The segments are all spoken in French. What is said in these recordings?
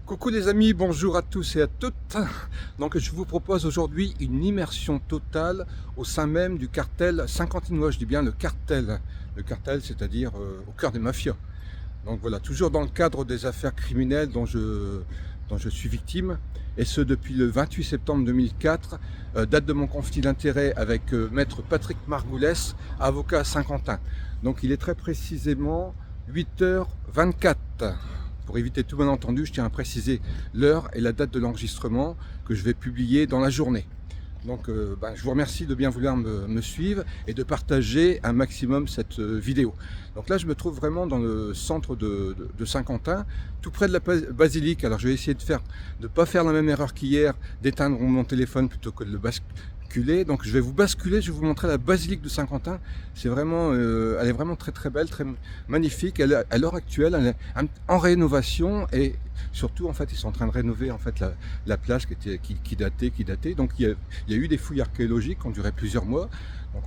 Coucou les amis, bonjour à tous et à toutes. Donc je vous propose aujourd'hui une immersion totale au sein même du cartel Saint-Quentinois. Je dis bien le cartel, c'est-à-dire au cœur des mafias. Donc voilà, toujours dans le cadre des affaires criminelles dont je suis victime, et ce depuis le 28 septembre 2004, date de mon conflit d'intérêts avec maître Patrick Margoulès, avocat à Saint-Quentin. Donc il est très précisément 8h24. Pour éviter tout malentendu, je tiens à préciser l'heure et la date de l'enregistrement que je vais publier dans la journée. Donc je vous remercie de bien vouloir me suivre et de partager un maximum cette vidéo. Donc là je me trouve vraiment dans le centre de Saint-Quentin, tout près de la basilique. Alors je vais essayer de ne pas faire la même erreur qu'hier, d'éteindre mon téléphone plutôt que de le basculer. Donc je vais vous basculer, je vais vous montrer la basilique de Saint-Quentin. C'est vraiment, elle est vraiment très très belle, très magnifique. À l'heure actuelle, elle est en rénovation et surtout en fait ils sont en train de rénover en fait la place qui datait. Donc il y a eu des fouilles archéologiques qui ont duré plusieurs mois. Donc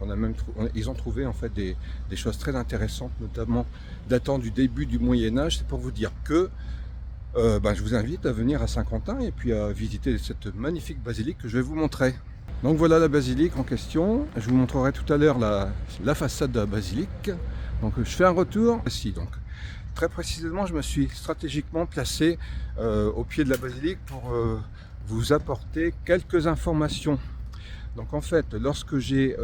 ils ont trouvé en fait des choses très intéressantes, notamment datant du début du Moyen-Âge. C'est pour vous dire que je vous invite à venir à Saint-Quentin et puis à visiter cette magnifique basilique que je vais vous montrer. Donc voilà la basilique en question. Je vous montrerai tout à l'heure la façade de la basilique. Donc je fais un retour ici. Donc très précisément, je me suis stratégiquement placé au pied de la basilique pour vous apporter quelques informations. Donc en fait, lorsque j'ai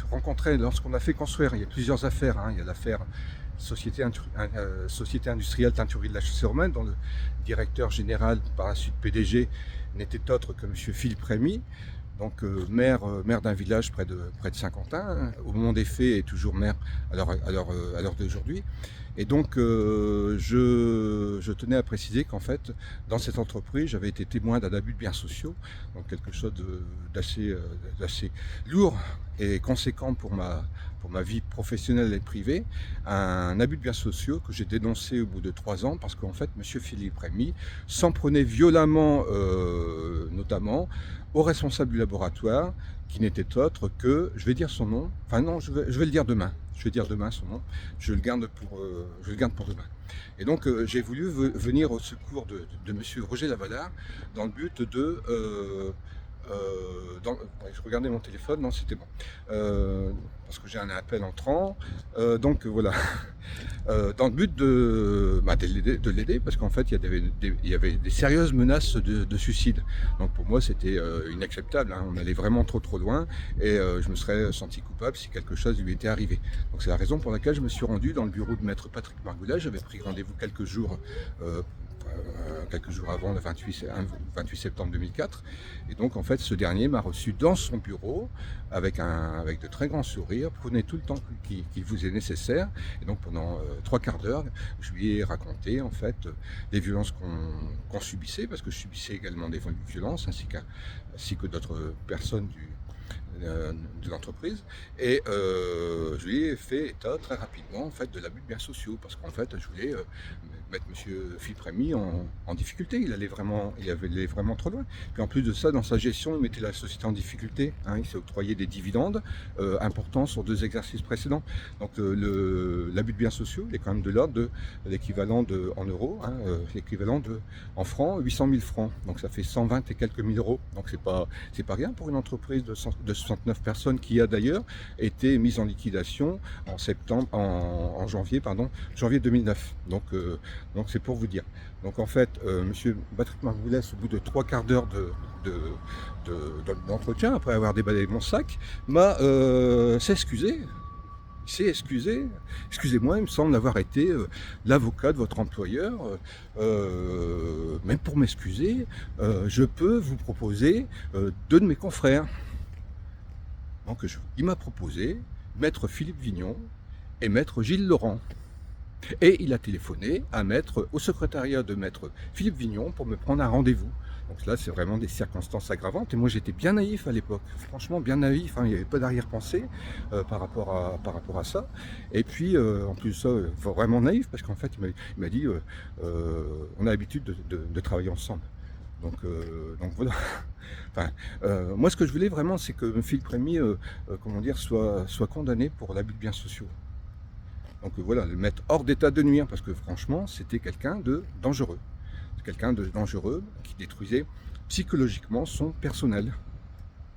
rencontré, lorsqu'on a fait construire, il y a plusieurs affaires, il y a l'affaire Société industrielle Teinturerie de la Chaussée-Romaine, dont le directeur général, par la suite PDG, n'était autre que M. Philippe Rémy, donc maire d'un village près de Saint-Quentin, au moment des faits et toujours maire à l'heure d'aujourd'hui. Et donc je tenais à préciser qu'en fait, dans cette entreprise, j'avais été témoin d'un abus de biens sociaux, donc quelque chose d'assez lourd et conséquent pour ma vie professionnelle et privée, un abus de biens sociaux que j'ai dénoncé au bout de 3 ans parce qu'en fait, M. Philippe Rémy s'en prenait violemment, notamment, au responsable du laboratoire, qui n'était autre que, je vais dire son nom, enfin non, je vais le dire demain. Je vais dire demain son nom, je le garde pour demain. Et donc j'ai voulu venir au secours de M. Roger Lavalard dans le but de... je regardais mon téléphone, non c'était bon, parce que j'ai un appel entrant, donc voilà, dans le but de l'aider, parce qu'en fait il y avait des sérieuses menaces de suicide. Donc pour moi c'était inacceptable, on allait vraiment trop loin, et je me serais senti coupable si quelque chose lui était arrivé. Donc c'est la raison pour laquelle je me suis rendu dans le bureau de maître Patrick Margoulès. J'avais pris rendez-vous quelques jours avant le 28 septembre 2004, et donc en fait ce dernier m'a reçu dans son bureau avec de très grands sourires. Prenez tout le temps qu'il vous est nécessaire, et donc pendant 3/4 d'heure je lui ai raconté en fait les violences qu'on subissait, parce que je subissais également des violences ainsi que d'autres personnes de l'entreprise, et je lui ai fait état très rapidement en fait de l'abus de biens sociaux, parce qu'en fait je voulais mettre M. Philippe Rémy en difficulté. Il allait vraiment trop loin. Puis en plus de ça, dans sa gestion, il mettait la société en difficulté, il s'est octroyé des dividendes importants sur 2 exercices précédents. Donc l'abus de biens sociaux, il est quand même de l'ordre de l'équivalent en euros, l'équivalent en francs, 800 000 francs. Donc ça fait 120 et quelques mille euros. Donc c'est pas rien pour une entreprise de 69 personnes qui a d'ailleurs été mise en liquidation en janvier 2009. Donc c'est pour vous dire. Donc en fait, M. Patrick Margoulès, au bout de 3/4 d'heure d'entretien, après avoir déballé mon sac, s'est excusé. Excusez-moi, il me semble avoir été l'avocat de votre employeur. Même pour m'excuser, je peux vous proposer 2 de mes confrères. Donc il m'a proposé maître Philippe Vignon et maître Gilles Laurent. Et il a téléphoné au secrétariat de maître Philippe Vignon pour me prendre un rendez-vous. Donc là, c'est vraiment des circonstances aggravantes. Et moi, j'étais bien naïf à l'époque. Franchement, bien naïf. Il n'y avait pas d'arrière-pensée par rapport à ça. Et puis, en plus de ça, vraiment naïf, parce qu'en fait, il m'a dit on a l'habitude de travailler ensemble. Donc voilà. Enfin, moi, ce que je voulais vraiment, c'est que Philippe Rémy, soit condamné pour l'abus de biens sociaux. Donc voilà, le mettre hors d'état de nuire, parce que franchement, c'était quelqu'un de dangereux. quelqu'un de dangereux qui détruisait psychologiquement son personnel.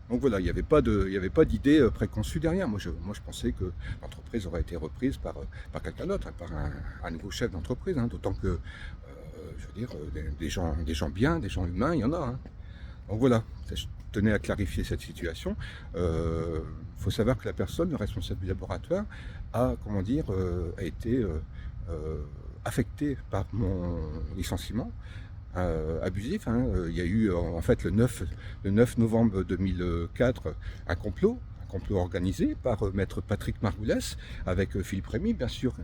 Donc voilà, il n'y avait pas d'idée préconçue derrière. Moi, je pensais que l'entreprise aurait été reprise par quelqu'un d'autre, hein, par un nouveau chef d'entreprise, hein, d'autant que, je veux dire, des gens bien, des gens humains, il y en a. Hein. Donc voilà, je tenais à clarifier cette situation. Il faut savoir que la personne, le responsable du laboratoire, a été affectée par mon licenciement. Abusif. Hein. Il y a eu en fait le 9 novembre 2004 un complot organisé par maître Patrick Margoulès avec Philippe Rémy. Bien sûr,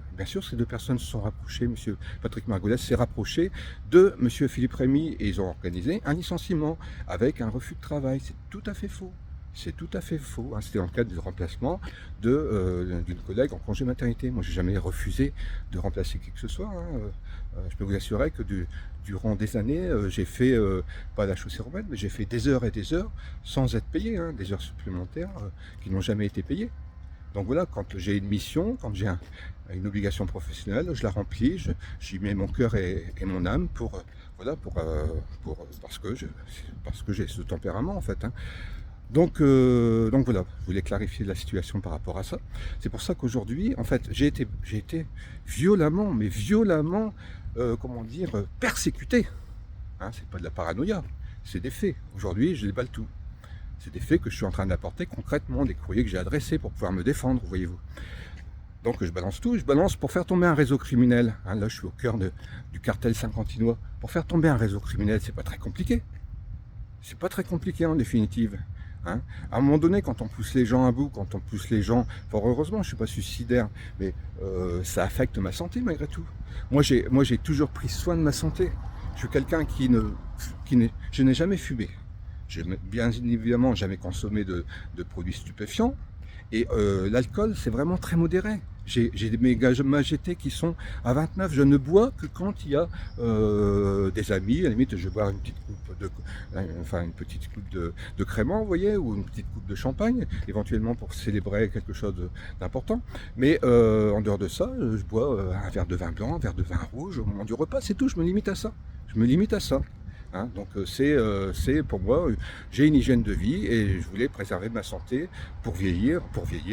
ces deux personnes se sont rapprochées. Monsieur Patrick Margoulès s'est rapproché de monsieur Philippe Rémy et ils ont organisé un licenciement avec un refus de travail. C'est tout à fait faux. C'est tout à fait faux. Hein. C'était dans le cadre du remplacement d'une collègue en congé maternité. Moi, j'ai jamais refusé de remplacer qui que ce soit. Hein. Je peux vous assurer que durant des années, j'ai fait, pas la chaussée romaine, mais j'ai fait des heures et des heures sans être payé, hein, des heures supplémentaires qui n'ont jamais été payées. Donc voilà, quand j'ai une mission, quand j'ai une obligation professionnelle, je la remplis, j'y mets mon cœur et mon âme parce que j'ai ce tempérament en fait. Hein. Donc voilà, je voulais clarifier la situation par rapport à ça. C'est pour ça qu'aujourd'hui, en fait, j'ai été violemment, persécuté. Hein, c'est pas de la paranoïa, c'est des faits. Aujourd'hui, je déballe tout. C'est des faits que je suis en train d'apporter concrètement, des courriers que j'ai adressés pour pouvoir me défendre, voyez-vous. Donc je balance tout, je balance pour faire tomber un réseau criminel. Hein, là, je suis au cœur du cartel saint-quentinois. Pour faire tomber un réseau criminel, c'est pas très compliqué. C'est pas très compliqué en définitive. Hein. À un moment donné, quand on pousse les gens à bout, quand on pousse les gens, fort heureusement, je ne suis pas suicidaire, mais ça affecte ma santé malgré tout. Moi, j'ai toujours pris soin de ma santé. Je suis quelqu'un je n'ai jamais fumé. J'ai bien évidemment jamais consommé de produits stupéfiants. Et l'alcool, c'est vraiment très modéré. J'ai mes gamma GT qui sont à 29. Je ne bois que quand il y a des amis. À la limite, je bois une petite coupe de crément, vous voyez, ou une petite coupe de champagne, éventuellement pour célébrer quelque chose d'important. Mais en dehors de ça, je bois un verre de vin blanc, un verre de vin rouge au moment du repas. C'est tout, je me limite à ça. Hein, donc c'est pour moi, j'ai une hygiène de vie et je voulais préserver ma santé pour vieillir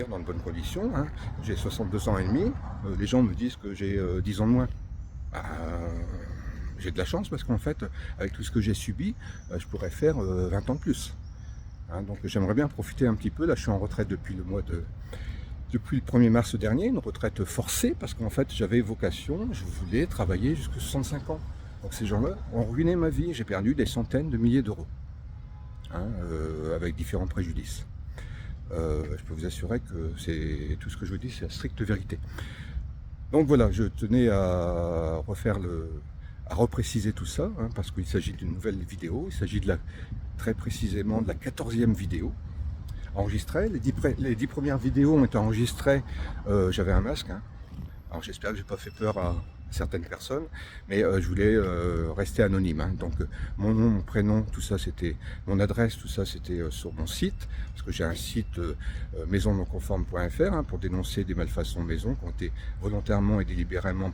dans de bonnes conditions. Hein. J'ai 62 ans et demi, les gens me disent que j'ai 10 ans de moins. J'ai de la chance parce qu'en fait, avec tout ce que j'ai subi, je pourrais faire 20 ans de plus. Hein, donc j'aimerais bien profiter un petit peu, là je suis en retraite depuis le 1er mars dernier, une retraite forcée parce qu'en fait j'avais vocation, je voulais travailler jusqu'à 65 ans. Donc ces gens-là ont ruiné ma vie, j'ai perdu des centaines de milliers d'euros, hein, avec différents préjudices. Je peux vous assurer que tout ce que je vous dis, c'est la stricte vérité. Donc voilà, je tenais à repréciser tout ça, hein, parce qu'il s'agit d'une nouvelle vidéo, il s'agit très précisément de la 14e vidéo enregistrée. Les 10 premières vidéos ont été enregistrées, j'avais un masque, hein. Alors j'espère que j'ai pas fait peur à certaines personnes, mais je voulais rester anonyme. Hein. Donc mon nom, mon prénom, tout ça c'était, mon adresse, tout ça c'était sur mon site, parce que j'ai un site maisonnonconforme.fr hein, pour dénoncer des malfaçons de maison qui ont été volontairement et délibérément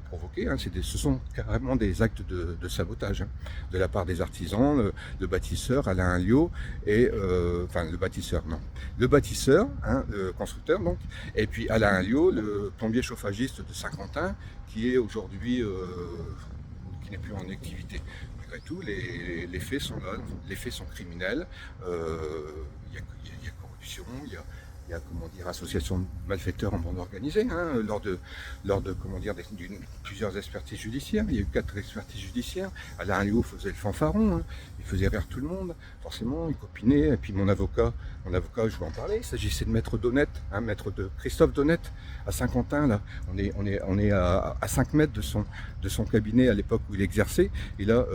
provoqués. Hein. Ce sont carrément des actes de sabotage hein, de la part des artisans, le bâtisseur Alain Alliot et le bâtisseur, hein, le constructeur donc, et puis Alain Alliot, le plombier chauffagiste de Saint-Quentin, qui est aujourd'hui qui n'est plus en activité. Malgré tout, les faits sont là, les faits sont criminels. Il y a corruption, il y a association de malfaiteurs en bande organisée, hein, lors de plusieurs expertises judiciaires. Il y a eu 4 expertises judiciaires. Alain Alliot faisait le fanfaron, hein, il faisait rire tout le monde, forcément, il copinait. Et puis mon avocat, je vais en parler, il s'agissait de maître Donnette, hein, maître de Christophe Donnette, à Saint-Quentin, là, on est à 5 mètres de son cabinet à l'époque où il exerçait. Et là,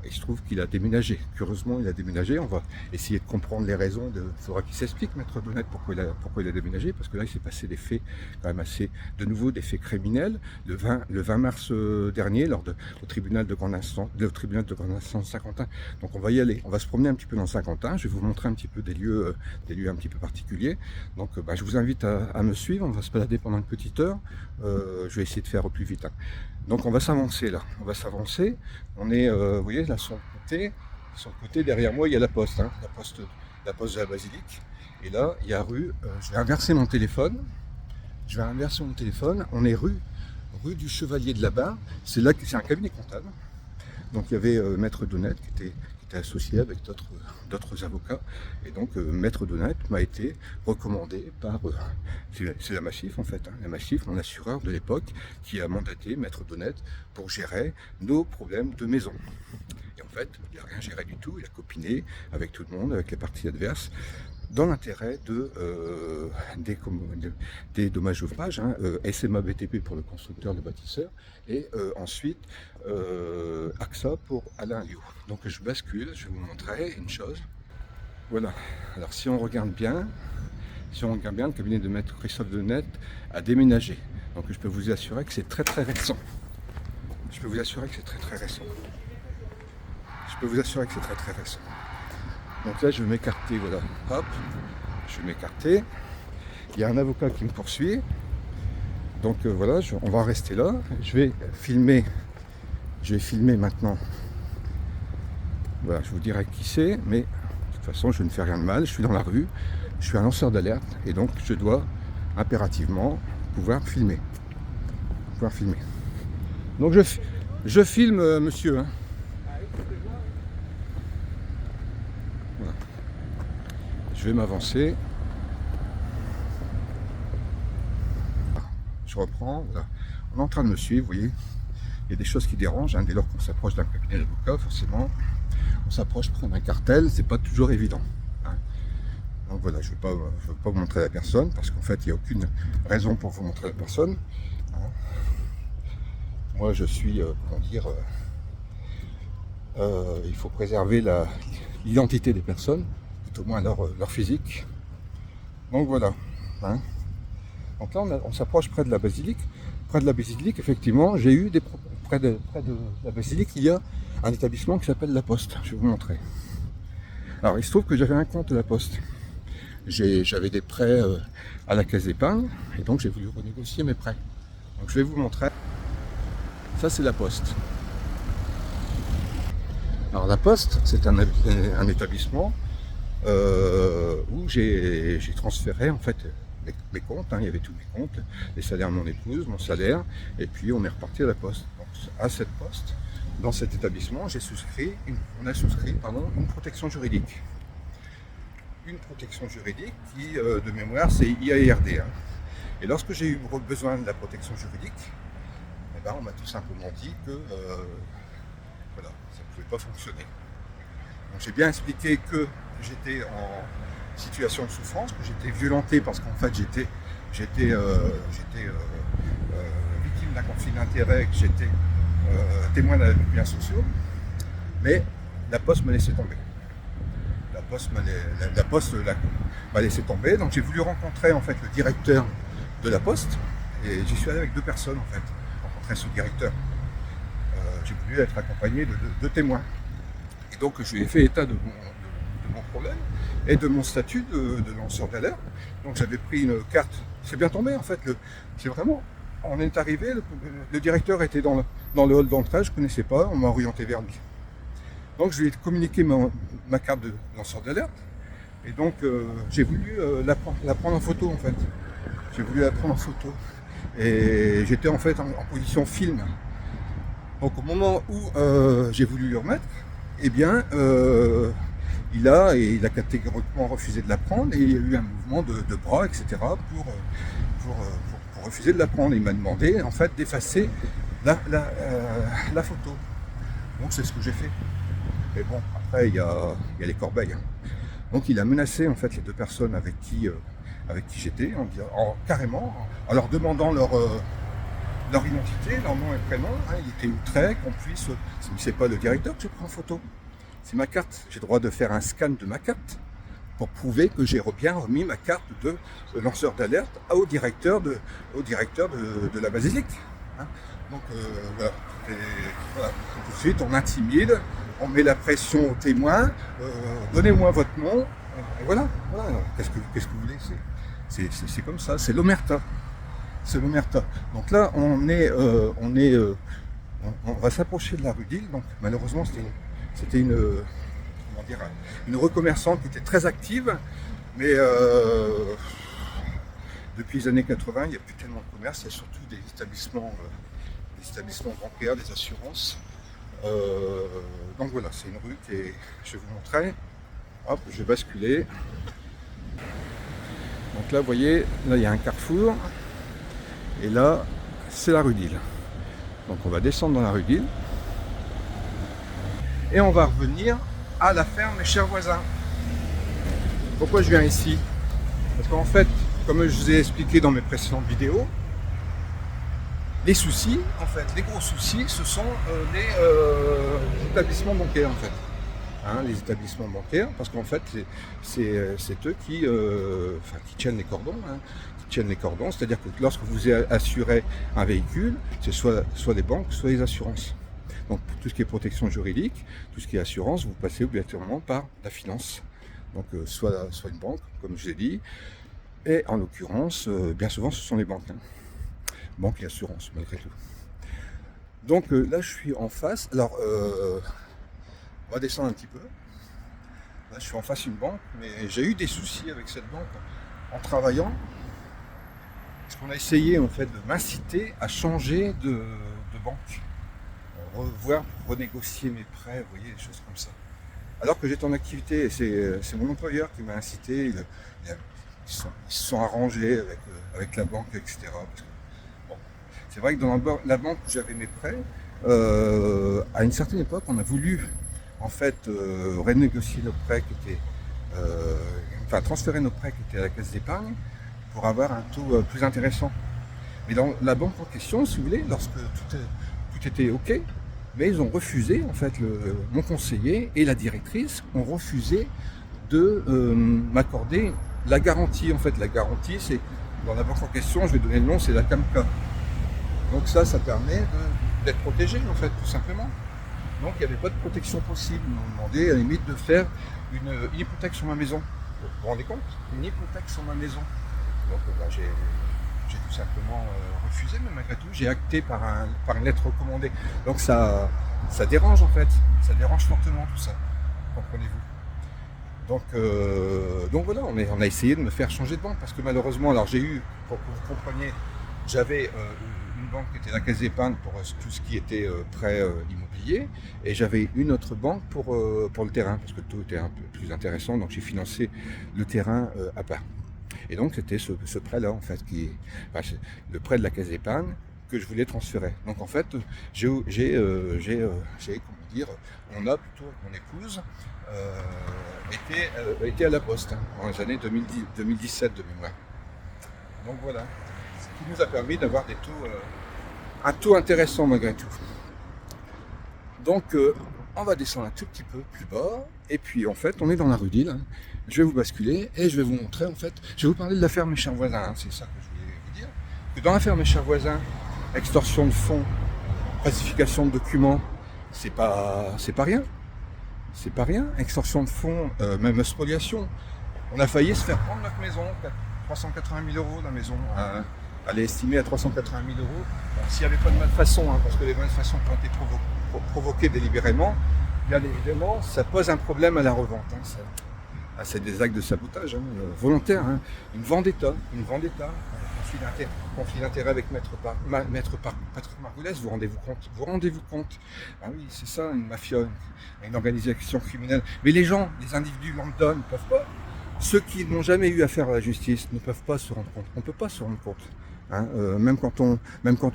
il se trouve qu'il a déménagé. Curieusement, il a déménagé. On va essayer de comprendre les raisons. Il faudra qu'il s'explique, maître Donnette, pourquoi il a pourquoi il a déménagé, parce que là il s'est passé des faits quand même assez, de nouveau des faits criminels. Le 20 mars dernier, au tribunal de grande instance, Saint-Quentin. Donc on va y aller, on va se promener un petit peu dans Saint-Quentin. Je vais vous montrer un petit peu des lieux un petit peu particuliers. Donc je vous invite à me suivre, on va se balader pendant une petite heure. Je vais essayer de faire au plus vite, hein. Donc on va s'avancer là, on va s'avancer. On est, vous voyez, là sur le côté derrière moi, il y a la poste, hein, la poste de la basilique. Et là, il y a rue, je vais inverser mon téléphone. On est rue du Chevalier de la Barre. C'est là que c'est un cabinet comptable. Donc il y avait Maître Donnette qui était associé avec d'autres avocats. Et donc Maître Donnette m'a été recommandé par, c'est la Massif en fait, hein, la Massif, mon assureur de l'époque, qui a mandaté Maître Donnette pour gérer nos problèmes de maison. Et en fait, il n'a rien géré du tout, il a copiné avec tout le monde, avec les parties adverses, dans l'intérêt des dommages ouvrages, hein, SMA BTP pour le constructeur, le bâtisseur, et ensuite AXA pour Alain Liu. Donc je bascule, je vais vous montrer une chose. Voilà, alors si on regarde bien, le cabinet de Maître Christophe Donnette a déménagé. Donc je peux vous assurer que c'est très récent. Donc là, je vais m'écarter, voilà. Hop, je vais m'écarter. Il y a un avocat qui me poursuit. Donc voilà, on va rester là. Je vais filmer maintenant. Voilà, je vous dirai qui c'est, mais de toute façon, je ne fais rien de mal. Je suis dans la rue, je suis un lanceur d'alerte, et donc je dois impérativement pouvoir filmer. Donc je filme, monsieur, hein. Je vais m'avancer. Je reprends. Voilà. On est en train de me suivre, vous voyez. Il y a des choses qui dérangent, hein, dès lors qu'on s'approche d'un cabinet d'avocat, forcément, on s'approche près d'un cartel, c'est pas toujours évident, hein. Donc voilà, je ne veux pas vous montrer la personne, parce qu'en fait, il n'y a aucune raison pour vous montrer la personne, hein. Moi, je suis, il faut préserver l'identité des personnes, tout au moins leur physique. Donc voilà, hein. Donc là, on s'approche près de la basilique. Près de la basilique, effectivement, j'ai eu près de la basilique, il y a un établissement qui s'appelle La Poste. Je vais vous montrer. Alors, il se trouve que j'avais un compte à La Poste. J'avais des prêts à la caisse d'épargne, et donc j'ai voulu renégocier mes prêts. Donc je vais vous montrer. Ça, c'est La Poste. Alors La Poste, c'est un établissement où j'ai transféré en fait mes comptes, hein. Il y avait tous mes comptes, les salaires de mon épouse, mon salaire, et puis on est reparti à La Poste. Donc à cette poste, dans cet établissement, on a souscrit une protection juridique. Une protection juridique qui, de mémoire, c'est IARD, hein. Et lorsque j'ai eu besoin de la protection juridique, eh ben, on m'a tout simplement dit que voilà, ça ne pouvait pas fonctionner. Donc j'ai bien expliqué que j'étais en situation de souffrance, que j'étais violenté parce qu'en fait j'étais victime d'un conflit d'intérêts, que j'étais témoin d'abus sociaux, mais la Poste m'a laissé tomber. La Poste m'a laissé tomber, donc j'ai voulu rencontrer en fait le directeur de La Poste, et j'y suis allé avec deux personnes en fait, rencontrer ce directeur. J'ai voulu être accompagné de deux témoins. Et donc je lui ai fait état de mon problème et de mon statut de lanceur d'alerte. Donc j'avais pris une carte, c'est bien tombé en fait, c'est vraiment, on est arrivé, le directeur était dans le hall d'entrée, je ne connaissais pas, on m'a orienté vers lui. Donc je lui ai communiqué ma carte de lanceur d'alerte, et donc j'ai voulu la prendre en photo en fait. Et j'étais en fait en position film. Donc au moment où j'ai voulu lui remettre, eh bien il a catégoriquement refusé de la prendre, et il y a eu un mouvement de bras, etc. pour refuser de la prendre. Il m'a demandé en fait d'effacer la photo. Donc c'est ce que j'ai fait. Mais bon, après il y a les corbeilles, hein. Donc il a menacé en fait les deux personnes avec qui j'étais, carrément, en leur demandant leur identité, leur nom et prénom, hein. Il était outré qu'on puisse, c'est pas le directeur que je prends en photo, c'est ma carte, j'ai le droit de faire un scan de ma carte pour prouver que j'ai bien remis ma carte de lanceur d'alerte au directeur de la basilique. Hein. Donc voilà. Et, voilà. Tout de suite, on intimide, on met la pression aux témoins, donnez-moi votre nom, et voilà. Qu'est-ce que vous voulez, c'est comme ça, c'est l'omerta. C'est l'omerta. Donc là, on va s'approcher de la rue d'Île. Donc malheureusement, c'était une recommerçante qui était très active, mais depuis les années 80, il n'y a plus tellement de commerce, il y a surtout des établissements bancaires, des assurances. Donc voilà, c'est une rue qui est, je vais vous montrer. Hop, je vais basculer. Donc là, vous voyez, là il y a un carrefour, et là, c'est la rue d'Île. Donc on va descendre dans la rue d'Île, et on va revenir à la ferme Mes Chers Voisins. Pourquoi je viens ici? Parce qu'en fait, comme je vous ai expliqué dans mes précédentes vidéos, les soucis, en fait, les gros soucis, ce sont les établissements bancaires, en fait. Hein, les établissements bancaires, parce qu'en fait, c'est eux qui tiennent les cordons. Hein, qui tiennent les cordons, c'est-à-dire que lorsque vous assurez un véhicule, c'est soit les banques, soit les assurances. Donc pour tout ce qui est protection juridique, tout ce qui est assurance, vous passez obligatoirement par la finance. Donc soit une banque, comme je l'ai dit, et en l'occurrence, bien souvent ce sont les banques. Hein. Banque et assurance, malgré tout. Donc là je suis en face, alors on va descendre un petit peu. Là je suis en face d'une banque, mais j'ai eu des soucis avec cette banque en travaillant. Parce qu'on a essayé en fait de m'inciter à changer de banque. Revoir, renégocier mes prêts, vous voyez, des choses comme ça. Alors que j'étais en activité, et c'est mon employeur qui m'a incité, ils se sont arrangés avec la banque, etc. Parce que, bon, c'est vrai que dans la banque où j'avais mes prêts, à une certaine époque, on a voulu en fait renégocier nos prêts qui étaient, transférer nos prêts qui étaient à la caisse d'épargne pour avoir un taux plus intéressant. Mais dans la banque en question, si vous voulez, lorsque tout était OK, mais ils ont refusé, en fait, mon conseiller et la directrice ont refusé de m'accorder la garantie. En fait, la garantie, c'est, dans la banque en question, je vais donner le nom, c'est la CAMCA. Donc ça permet d'être protégé, en fait, tout simplement. Donc il n'y avait pas de protection possible. Ils m'ont demandé, à la limite, de faire une hypothèque sur ma maison. Vous vous rendez compte? Une hypothèque sur ma maison. Donc j'ai tout simplement refusé, mais malgré tout, j'ai acté par une lettre recommandée. Donc ça dérange en fait, ça dérange fortement tout ça, comprenez-vous. Donc voilà, on a essayé de me faire changer de banque, parce que malheureusement, alors j'ai eu, pour que vous compreniez, j'avais une banque qui était la caisse d'épargne pour tout ce qui était prêt immobilier, et j'avais une autre banque pour le terrain, parce que le taux était un peu plus intéressant, donc j'ai financé le terrain à part. Et donc c'était ce prêt-là, en fait, le prêt de la caisse d'épargne que je voulais transférer. Donc en fait, comment dire, mon épouse était à la poste, hein, dans les années 2017 de mémoire. Donc voilà, ce qui nous a permis d'avoir un taux intéressant malgré tout. Donc on va descendre un tout petit peu plus bas, et puis en fait on est dans la rue d'Île. Hein. Je vais vous basculer et je vais vous montrer, en fait, je vais vous parler de l'affaire Mes Chers Voisins, hein. C'est ça que je voulais vous dire. Que dans l'affaire Mes Chers Voisins, extorsion de fonds, falsification de documents, c'est pas rien. C'est pas rien, extorsion de fonds, même spoliation. On a failli se faire prendre notre maison, 380 000 euros la maison. Elle est estimée à 380 000 euros. Bon, s'il n'y avait pas de malfaçon, hein, parce que les malfaçons qui ont été provoquées délibérément, bien évidemment, ça pose un problème à la revente. Hein, c'est des actes de sabotage, hein, volontaires, hein, une vendetta, conflit d'intérêt avec Maître Patrick Margolès, vous rendez-vous compte, ah oui, c'est ça, une mafia, une organisation criminelle. Mais les individus lambda ne peuvent pas, ceux qui n'ont jamais eu affaire à la justice ne peuvent pas se rendre compte, on ne peut pas se rendre compte. Hein, même quand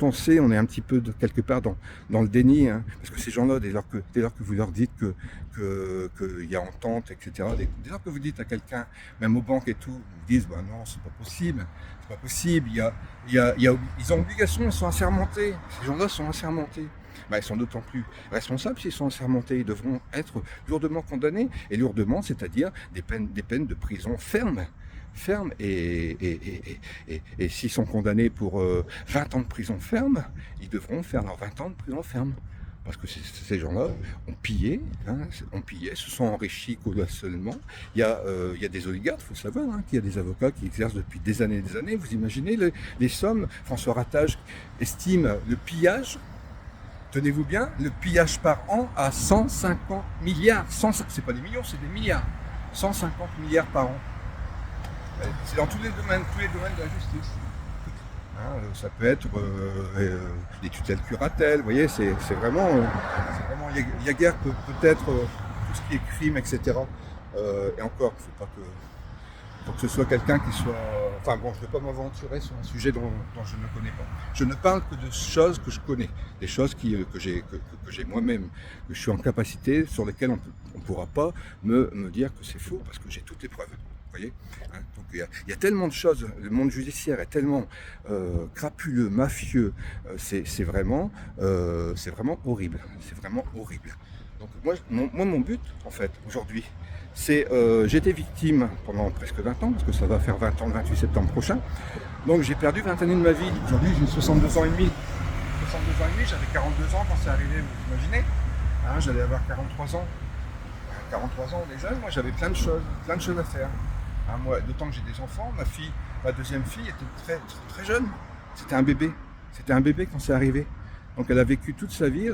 on sait, on est un petit peu quelque part dans le déni, hein, parce que ces gens-là, dès lors que vous leur dites qu'il y a entente, etc., dès lors que vous dites à quelqu'un, même aux banques et tout, ils disent bah non, c'est pas possible, ils ont obligation, ils sont assermentés, ces gens-là sont assermentés. Ils sont d'autant plus responsables s'ils sont assermentés. Ils devront être lourdement condamnés, et lourdement, c'est-à-dire des peines de prison fermes. Et s'ils sont condamnés pour 20 ans de prison ferme, ils devront faire leurs 20 ans de prison ferme. Parce que ces gens-là ont pillé, se sont enrichis colossalement. Il y a des oligarques, il faut savoir, qu'il y a des avocats qui exercent depuis des années et des années. Vous imaginez les sommes. François Ratage estime le pillage, tenez-vous bien, le pillage par an à 150 milliards. C'est pas des millions, c'est des milliards. 150 milliards par an. C'est dans tous les domaines de la justice. Ça peut être des tutelles curatelles, vous voyez, c'est vraiment, il y a guère peut-être tout ce qui est crime, etc. Et encore, il faut que ce soit quelqu'un qui soit... Enfin bon, je ne vais pas m'aventurer sur un sujet dont je ne connais pas. Je ne parle que de choses que je connais, des choses que j'ai moi-même, que je suis en capacité, sur lesquelles on ne pourra pas me dire que c'est faux, parce que j'ai toutes les preuves. Vous voyez, donc il y a tellement de choses, le monde judiciaire est tellement crapuleux, mafieux, c'est vraiment horrible, c'est vraiment horrible. Donc mon but, en fait, aujourd'hui, c'est, j'étais victime pendant presque 20 ans, parce que ça va faire 20 ans le 28 septembre prochain, donc j'ai perdu 20 années de ma vie. Aujourd'hui j'ai 62 ans et demi, j'avais 42 ans quand c'est arrivé, vous imaginez, j'allais avoir 43 ans. 43 ans déjà, moi j'avais plein de choses à faire. Moi, d'autant que j'ai des enfants, ma deuxième fille était très, très, très jeune. C'était un bébé quand c'est arrivé. Donc elle a vécu toute sa vie,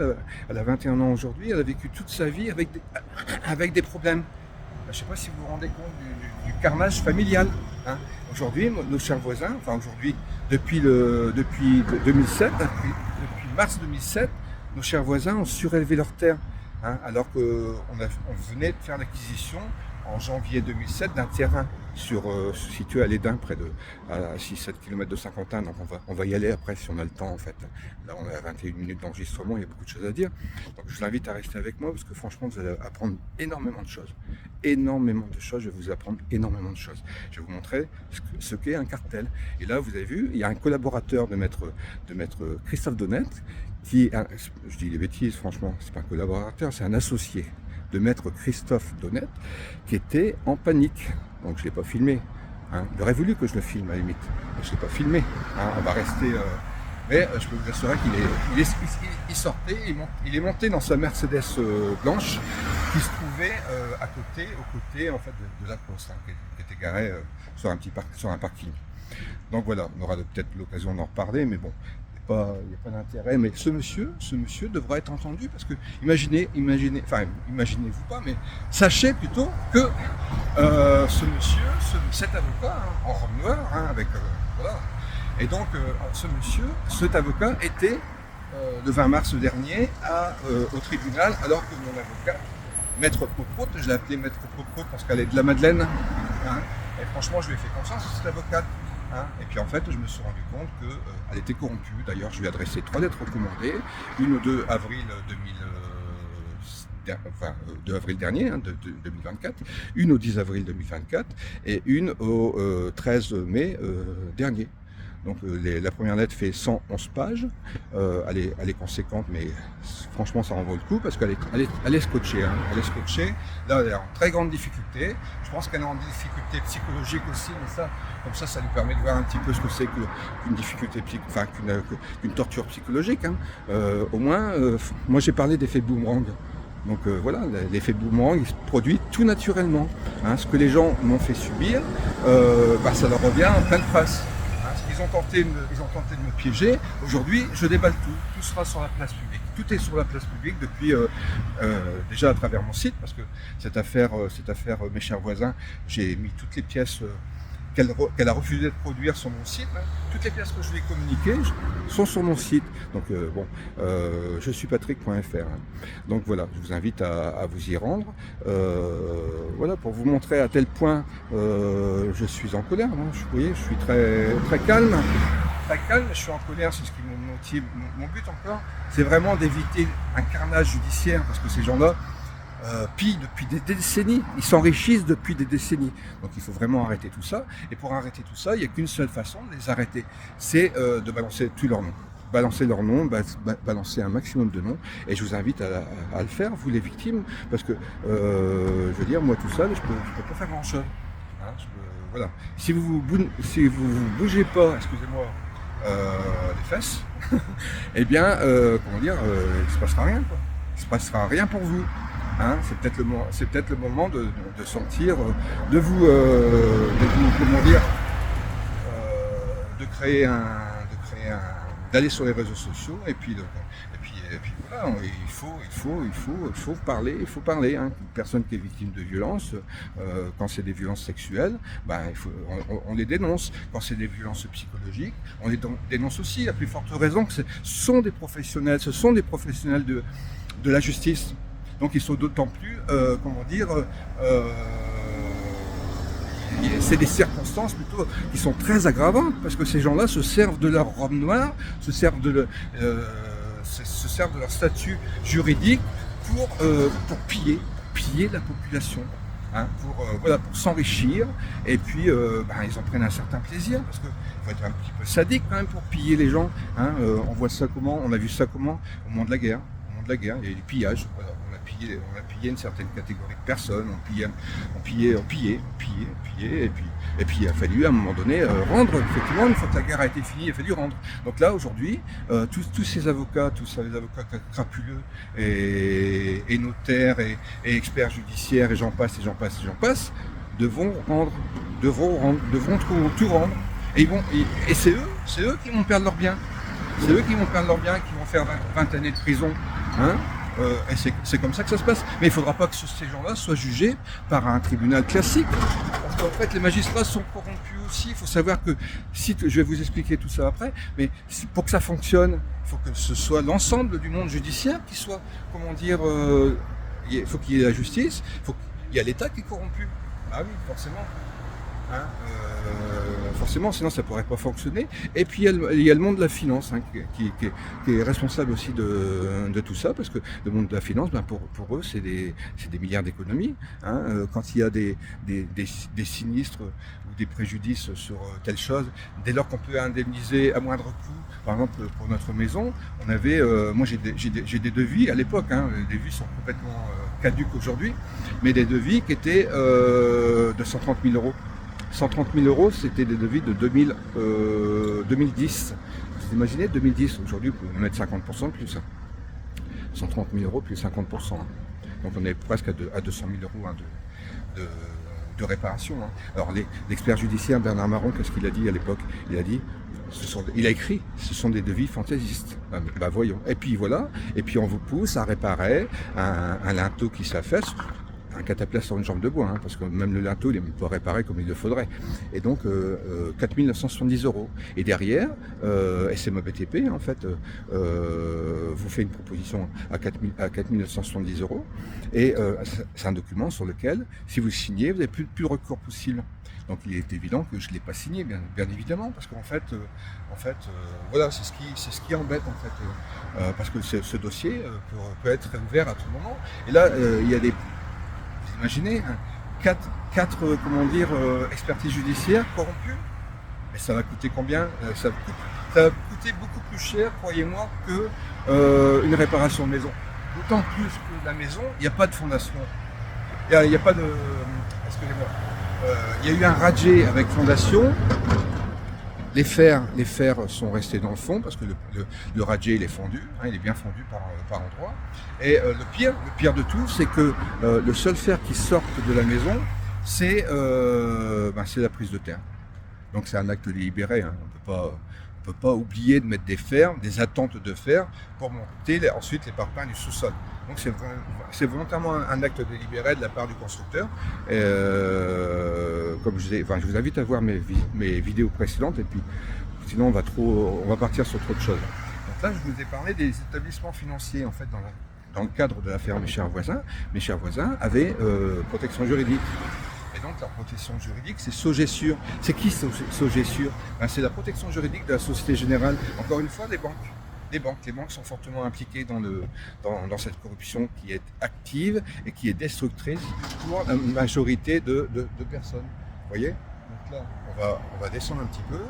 elle a 21 ans aujourd'hui, elle a vécu toute sa vie avec des problèmes. Je ne sais pas si vous vous rendez compte du carnage familial. Aujourd'hui, nos chers voisins, depuis 2007, depuis mars 2007, nos chers voisins ont surélevé leurs terres. Alors qu'on venait de faire l'acquisition en janvier 2007 d'un terrain situé à l'Édin, à 6-7 km de Saint-Quentin. Donc on va y aller après si on a le temps en fait. Là on est à 21 minutes d'enregistrement, il y a beaucoup de choses à dire. Donc je vous invite à rester avec moi parce que franchement vous allez apprendre énormément de choses. Je vais vous apprendre énormément de choses. Je vais vous montrer ce qu'est un cartel. Et là vous avez vu, il y a un collaborateur de maître Christophe Donnet, je dis les bêtises franchement, c'est pas un collaborateur, c'est un associé de maître Christophe Donnet qui était en panique. Donc je ne l'ai pas filmé. Il aurait voulu que je le filme à la limite. Mais je ne l'ai pas filmé. On va rester... Mais je peux vous assurer qu'il sortait, il est monté dans sa Mercedes blanche qui se trouvait aux côtés en fait, de la poste, qui était garée sur un parking. Donc voilà, on aura peut-être l'occasion d'en reparler, mais bon. Il n'y a pas d'intérêt, mais ce monsieur devra être entendu parce que imaginez-vous pas, mais sachez plutôt que cet avocat en robe noire, voilà. Et donc cet avocat était le 20 mars dernier au tribunal, alors que mon avocat, maître Poprote, je l'ai appelé maître Poprote parce qu'elle est de la Madeleine, et franchement je lui ai fait confiance à cette avocate. Et puis en fait, je me suis rendu compte qu'elle était corrompue. D'ailleurs, je lui ai adressé 3 lettres recommandées, une au 2 avril 2 avril dernier, de 2024, une au 10 avril 2024 et une au 13 mai dernier. Donc la première lettre fait 111 pages, elle est conséquente, mais franchement ça en vaut le coup parce qu'elle est scotchée. Elle est scotchée, là elle est en très grande difficulté, je pense qu'elle est en difficulté psychologique aussi, mais comme ça lui permet de voir un petit peu ce que c'est qu'une difficulté qu'une torture psychologique. Au moins, moi j'ai parlé d'effet boomerang. Donc voilà, l'effet boomerang il se produit tout naturellement. Ce que les gens m'ont fait subir, ça leur revient en pleine face. Ils ont tenté de me piéger. Aujourd'hui, je déballe tout. Tout sera sur la place publique. Tout est sur la place publique depuis déjà à travers mon site, parce que cette affaire, mes chers voisins, j'ai mis toutes les pièces qu'elle a refusé de produire sur mon site. Toutes les pièces que je lui ai communiquées sont sur mon site. Donc je suis patrick.fr. Donc voilà, je vous invite à vous y rendre. Voilà, pour vous montrer à tel point je suis en colère. Vous voyez, je suis très, très calme. Très calme, je suis en colère, c'est ce qui me motive. Mon but encore, c'est vraiment d'éviter un carnage judiciaire, parce que ces gens-là pillent depuis des décennies, ils s'enrichissent depuis des décennies. Donc il faut vraiment arrêter tout ça. Et pour arrêter tout ça, il n'y a qu'une seule façon de les arrêter, c'est de balancer tous leurs noms. balancer leur nom, balancer un maximum de noms, et je vous invite à le faire, vous les victimes, parce que, je veux dire, moi tout seul, je peux pas faire grand-chose. Hein, voilà. Si vous bougez pas, excusez-moi, les fesses, eh bien, comment dire, il se passera rien, quoi. Il se passera rien pour vous. Hein, c'est peut-être le moment de sentir, comment dire, d'aller sur les réseaux sociaux et puis voilà, il faut parler. Hein. Une personne qui est victime de violence, quand c'est des violences sexuelles, on les dénonce. Quand c'est des violences psychologiques, on les dénonce aussi. À plus forte raison que ce sont des professionnels de la justice. Donc ils sont d'autant plus, c'est des circonstances plutôt qui sont très aggravantes, parce que ces gens-là se servent de leur robe noire, se servent de leur statut juridique pour piller la population. Hein, pour s'enrichir, et puis ils en prennent un certain plaisir, parce qu'il faut être un petit peu sadique quand même pour piller les gens. Hein, on a vu ça comment au moment de la guerre. Il y a eu du pillage. Voilà. On a pillé une certaine catégorie de personnes, on pillait, et puis il a fallu à un moment donné rendre, effectivement, une fois que la guerre a été finie, il a fallu rendre. Donc là, aujourd'hui, tous ces avocats, les avocats crapuleux, et notaires, et experts judiciaires, et j'en passe, devront tout rendre. Et c'est eux qui vont perdre leurs biens. C'est eux qui vont faire 20 années de prison. Hein, et c'est comme ça que ça se passe. Mais il ne faudra pas que ces gens-là soient jugés par un tribunal classique. Parce qu'en fait, les magistrats sont corrompus aussi. Il faut savoir que, je vais vous expliquer tout ça après, mais pour que ça fonctionne, il faut que ce soit l'ensemble du monde judiciaire qui soit, il faut qu'il y ait la justice, il y a l'État qui est corrompu. Ah oui, forcément. Hein, forcément, sinon ça ne pourrait pas fonctionner. Et puis il y a le monde de la finance, hein, qui est responsable aussi de tout ça, parce que le monde de la finance, pour eux, c'est des milliards d'économies. Hein, quand il y a des sinistres ou des préjudices sur telle chose, dès lors qu'on peut indemniser à moindre coût, par exemple pour notre maison, on avait, moi j'ai des devis à l'époque, hein, les devis sont complètement caduques aujourd'hui, mais des devis qui étaient de 130 000 euros. 130 000 euros, c'était des devis de 2010. Vous imaginez, 2010, aujourd'hui, vous pouvez mettre 50% de plus. 130 000 euros plus 50%. Hein. Donc on est presque à 200 000 euros, hein, de réparation. Hein. Alors l'expert judiciaire Bernard Marron, qu'est-ce qu'il a dit à l'époque? Il a écrit, ce sont des devis fantaisistes. Voyons. Et puis voilà, et puis on vous pousse à réparer un linteau qui s'affaisse. Un cataplasme sur une jambe de bois, hein, parce que même le linteau, il n'est pas réparé comme il le faudrait. Et donc, 4 970 euros. Et derrière, SMA BTP, en fait, vous fait une proposition à 4 970 euros. Et c'est un document sur lequel, si vous le signez, vous n'avez plus de recours possible. Donc il est évident que je ne l'ai pas signé, bien évidemment, parce qu'en fait, voilà, c'est ce qui embête, en fait, parce que ce dossier peut être ouvert à tout moment. Et là, il y a vous imaginez, hein, 4 expertises judiciaires corrompues. Mais ça va coûter combien? Ça va coûter beaucoup plus cher, croyez-moi, que une réparation de maison. D'autant plus que la maison, il n'y a pas de fondation. Il n'y a pas de... Excusez-moi. Il y a eu un radier avec fondation. Les fers sont restés dans le fond parce que le radier il est fondu, hein, il est bien fondu par endroits. Et le pire de tout, c'est que le seul fer qui sort de la maison, c'est la prise de terre. Donc c'est un acte délibéré. Hein. On peut pas oublier de mettre des fers, des attentes de fer pour monter ensuite les parpaings du sous-sol. Donc c'est volontairement un acte délibéré de la part du constructeur. Comme je vous invite à voir mes vidéos précédentes, et puis sinon on va partir sur trop de choses. Donc là, je vous ai parlé des établissements financiers, en fait, dans le cadre de l'affaire Mes Chers Voisins. Mes Chers Voisins avaient protection juridique. Et donc la protection juridique, c'est Sogessure. C'est qui Sogessure? C'est la protection juridique de la Société Générale. Encore une fois, des banques. Les banques sont fortement impliquées dans cette corruption qui est active et qui est destructrice pour la majorité de personnes. Vous voyez? Donc là, on va descendre un petit peu.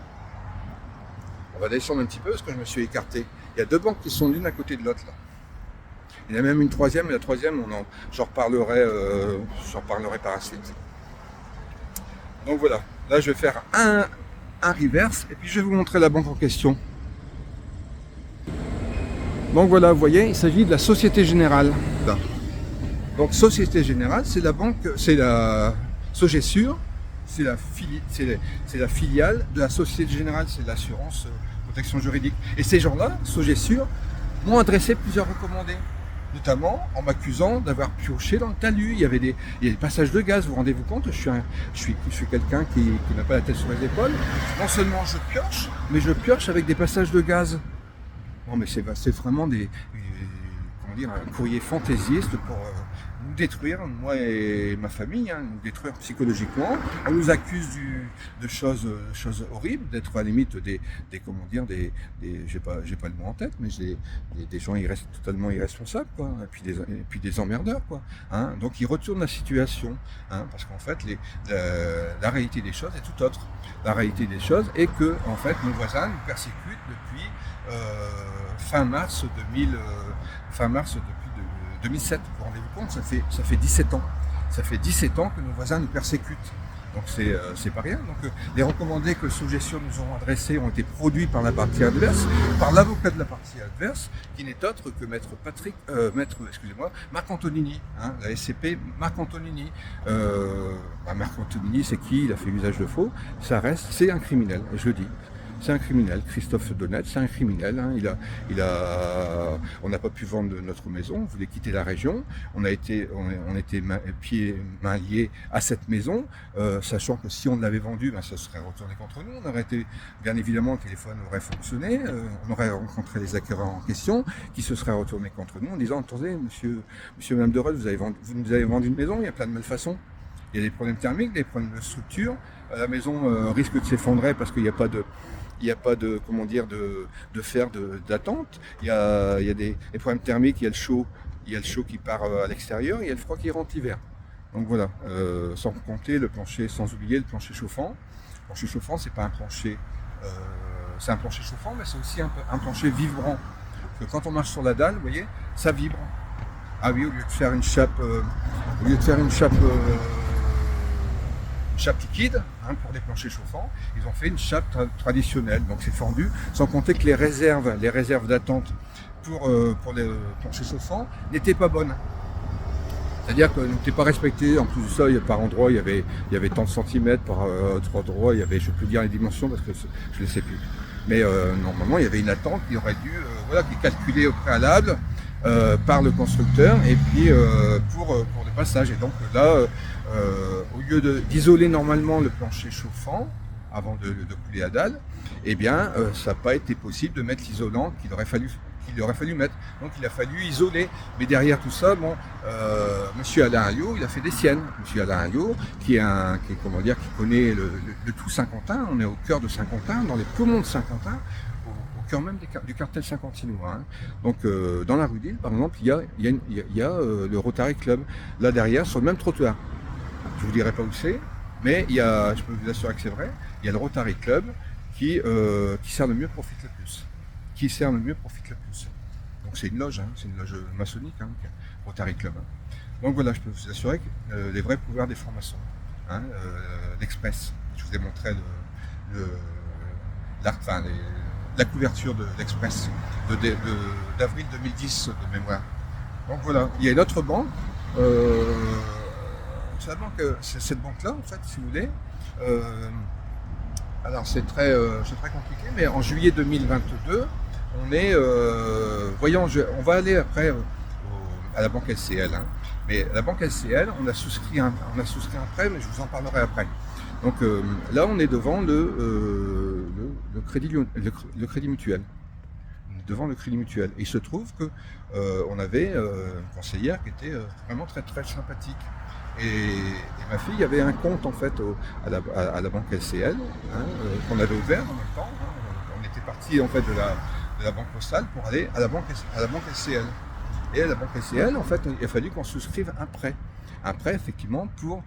On va descendre un petit peu parce que je me suis écarté. Il y a deux banques qui sont l'une à côté de l'autre là. Il y en a même une troisième, et la troisième, j'en reparlerai par la suite. Donc voilà, là je vais faire un reverse et puis je vais vous montrer la banque en question. Donc voilà, vous voyez, il s'agit de la Société Générale. Là. Donc Société Générale, c'est la banque, c'est la Sogessure, c'est la filiale de la Société Générale, c'est l'assurance protection juridique. Et ces gens-là, Sogessure, m'ont adressé plusieurs recommandés, notamment en m'accusant d'avoir pioché dans le talus. Il y a des passages de gaz, vous rendez-vous compte, je suis quelqu'un qui n'a pas la tête sur les épaules. Non seulement je pioche, mais je pioche avec des passages de gaz. Non mais c'est vraiment un courrier fantaisiste pour nous détruire, moi et ma famille, nous détruire psychologiquement. On nous accuse de choses horribles, d'être à la limite j'ai pas le mot en tête, mais des gens totalement irresponsables, quoi, et puis des emmerdeurs, quoi. Hein. Donc ils retournent la situation, parce qu'en fait la réalité des choses est tout autre. La réalité des choses est que en fait nos voisins nous persécutent depuis fin mars 2007, vous vous rendez-vous compte, ça fait 17 ans. Ça fait 17 ans que nos voisins nous persécutent. Donc c'est pas rien. Donc les recommandés que Sogessure nous ont adressés ont été produits par la partie adverse, par l'avocat de la partie adverse, qui n'est autre que maître Marc Antonini, la SCP Marc Antonini. Marc Antonini, c'est qui? Il a fait usage de faux. C'est un criminel, et je le dis. C'est un criminel, Christophe Donnet, c'est un criminel. On n'a pas pu vendre notre maison, on voulait quitter la région. On était pieds mains liés à cette maison, sachant que si on l'avait vendue, ça serait retourné contre nous. On aurait été, bien évidemment, le téléphone aurait fonctionné, on aurait rencontré les acquéreurs en question, qui se seraient retournés contre nous en disant: attendez, monsieur Madame de Reuil, vous nous avez vendu une maison, il y a plein de malfaçons. Il y a des problèmes thermiques, des problèmes de structure. La maison risque de s'effondrer parce qu'il n'y a pas de fer d'attente. Il y a des problèmes thermiques, il y a le chaud qui part à l'extérieur, il y a le froid qui rentre l'hiver. Donc voilà, sans oublier le plancher chauffant. Le plancher chauffant, c'est pas un plancher, c'est un plancher chauffant, mais c'est aussi un plancher vibrant. Parce que quand on marche sur la dalle, vous voyez, ça vibre. Ah oui, au lieu de faire une chape liquide, pour des planchers chauffants, ils ont fait une chape traditionnelle, donc c'est fendu, sans compter que les réserves d'attente pour les planchers chauffants n'étaient pas bonnes. C'est-à-dire que n'était pas respecté. En plus de ça, par endroit, il y avait tant de centimètres, par autre endroit, je ne peux plus dire les dimensions parce que je ne les sais plus. Mais normalement, il y avait une attente qui aurait dû, qui est calculée au préalable par le constructeur, et puis pour le passage. Et donc là, au lieu d'isoler normalement le plancher chauffant avant de couler à dalle, ça n'a pas été possible de mettre l'isolant qu'il aurait fallu mettre. Donc il a fallu isoler. Mais derrière tout ça, Monsieur Alain Alliot, il a fait des siennes. Monsieur Alain Alliot, qui connaît le tout Saint-Quentin. On est au cœur de Saint-Quentin, dans les poumons de Saint-Quentin, au cœur même du cartel saint-quentinois. Donc dans la rue d'Île, par exemple, il y a le Rotary Club. Là derrière, sur le même trottoir. Je vous dirai pas où c'est, mais je peux vous assurer que c'est vrai, il y a le Rotary Club qui sert le mieux, profite le plus. Donc c'est une loge maçonnique, Rotary Club. Donc voilà, je peux vous assurer que les vrais pouvoirs des francs-maçons, l'Express. Je vous ai montré la couverture de l'Express d'avril 2010 de mémoire. Donc voilà, il y a une autre banque. C'est cette banque-là, en fait, si vous voulez. Alors c'est très compliqué, mais en juillet 2022, on va aller après à la banque LCL. Mais la banque LCL, on a souscrit un prêt, mais je vous en parlerai après. Donc là, on est devant le crédit mutuel. Devant le crédit mutuel. Et il se trouve que on avait une conseillère qui était vraiment très très sympathique. Et ma fille avait un compte en fait à la banque LCL, qu'on avait ouvert en même temps. On était parti en fait de la banque postale pour aller à la banque LCL. Et à la banque LCL, en fait, il a fallu qu'on souscrive un prêt effectivement pour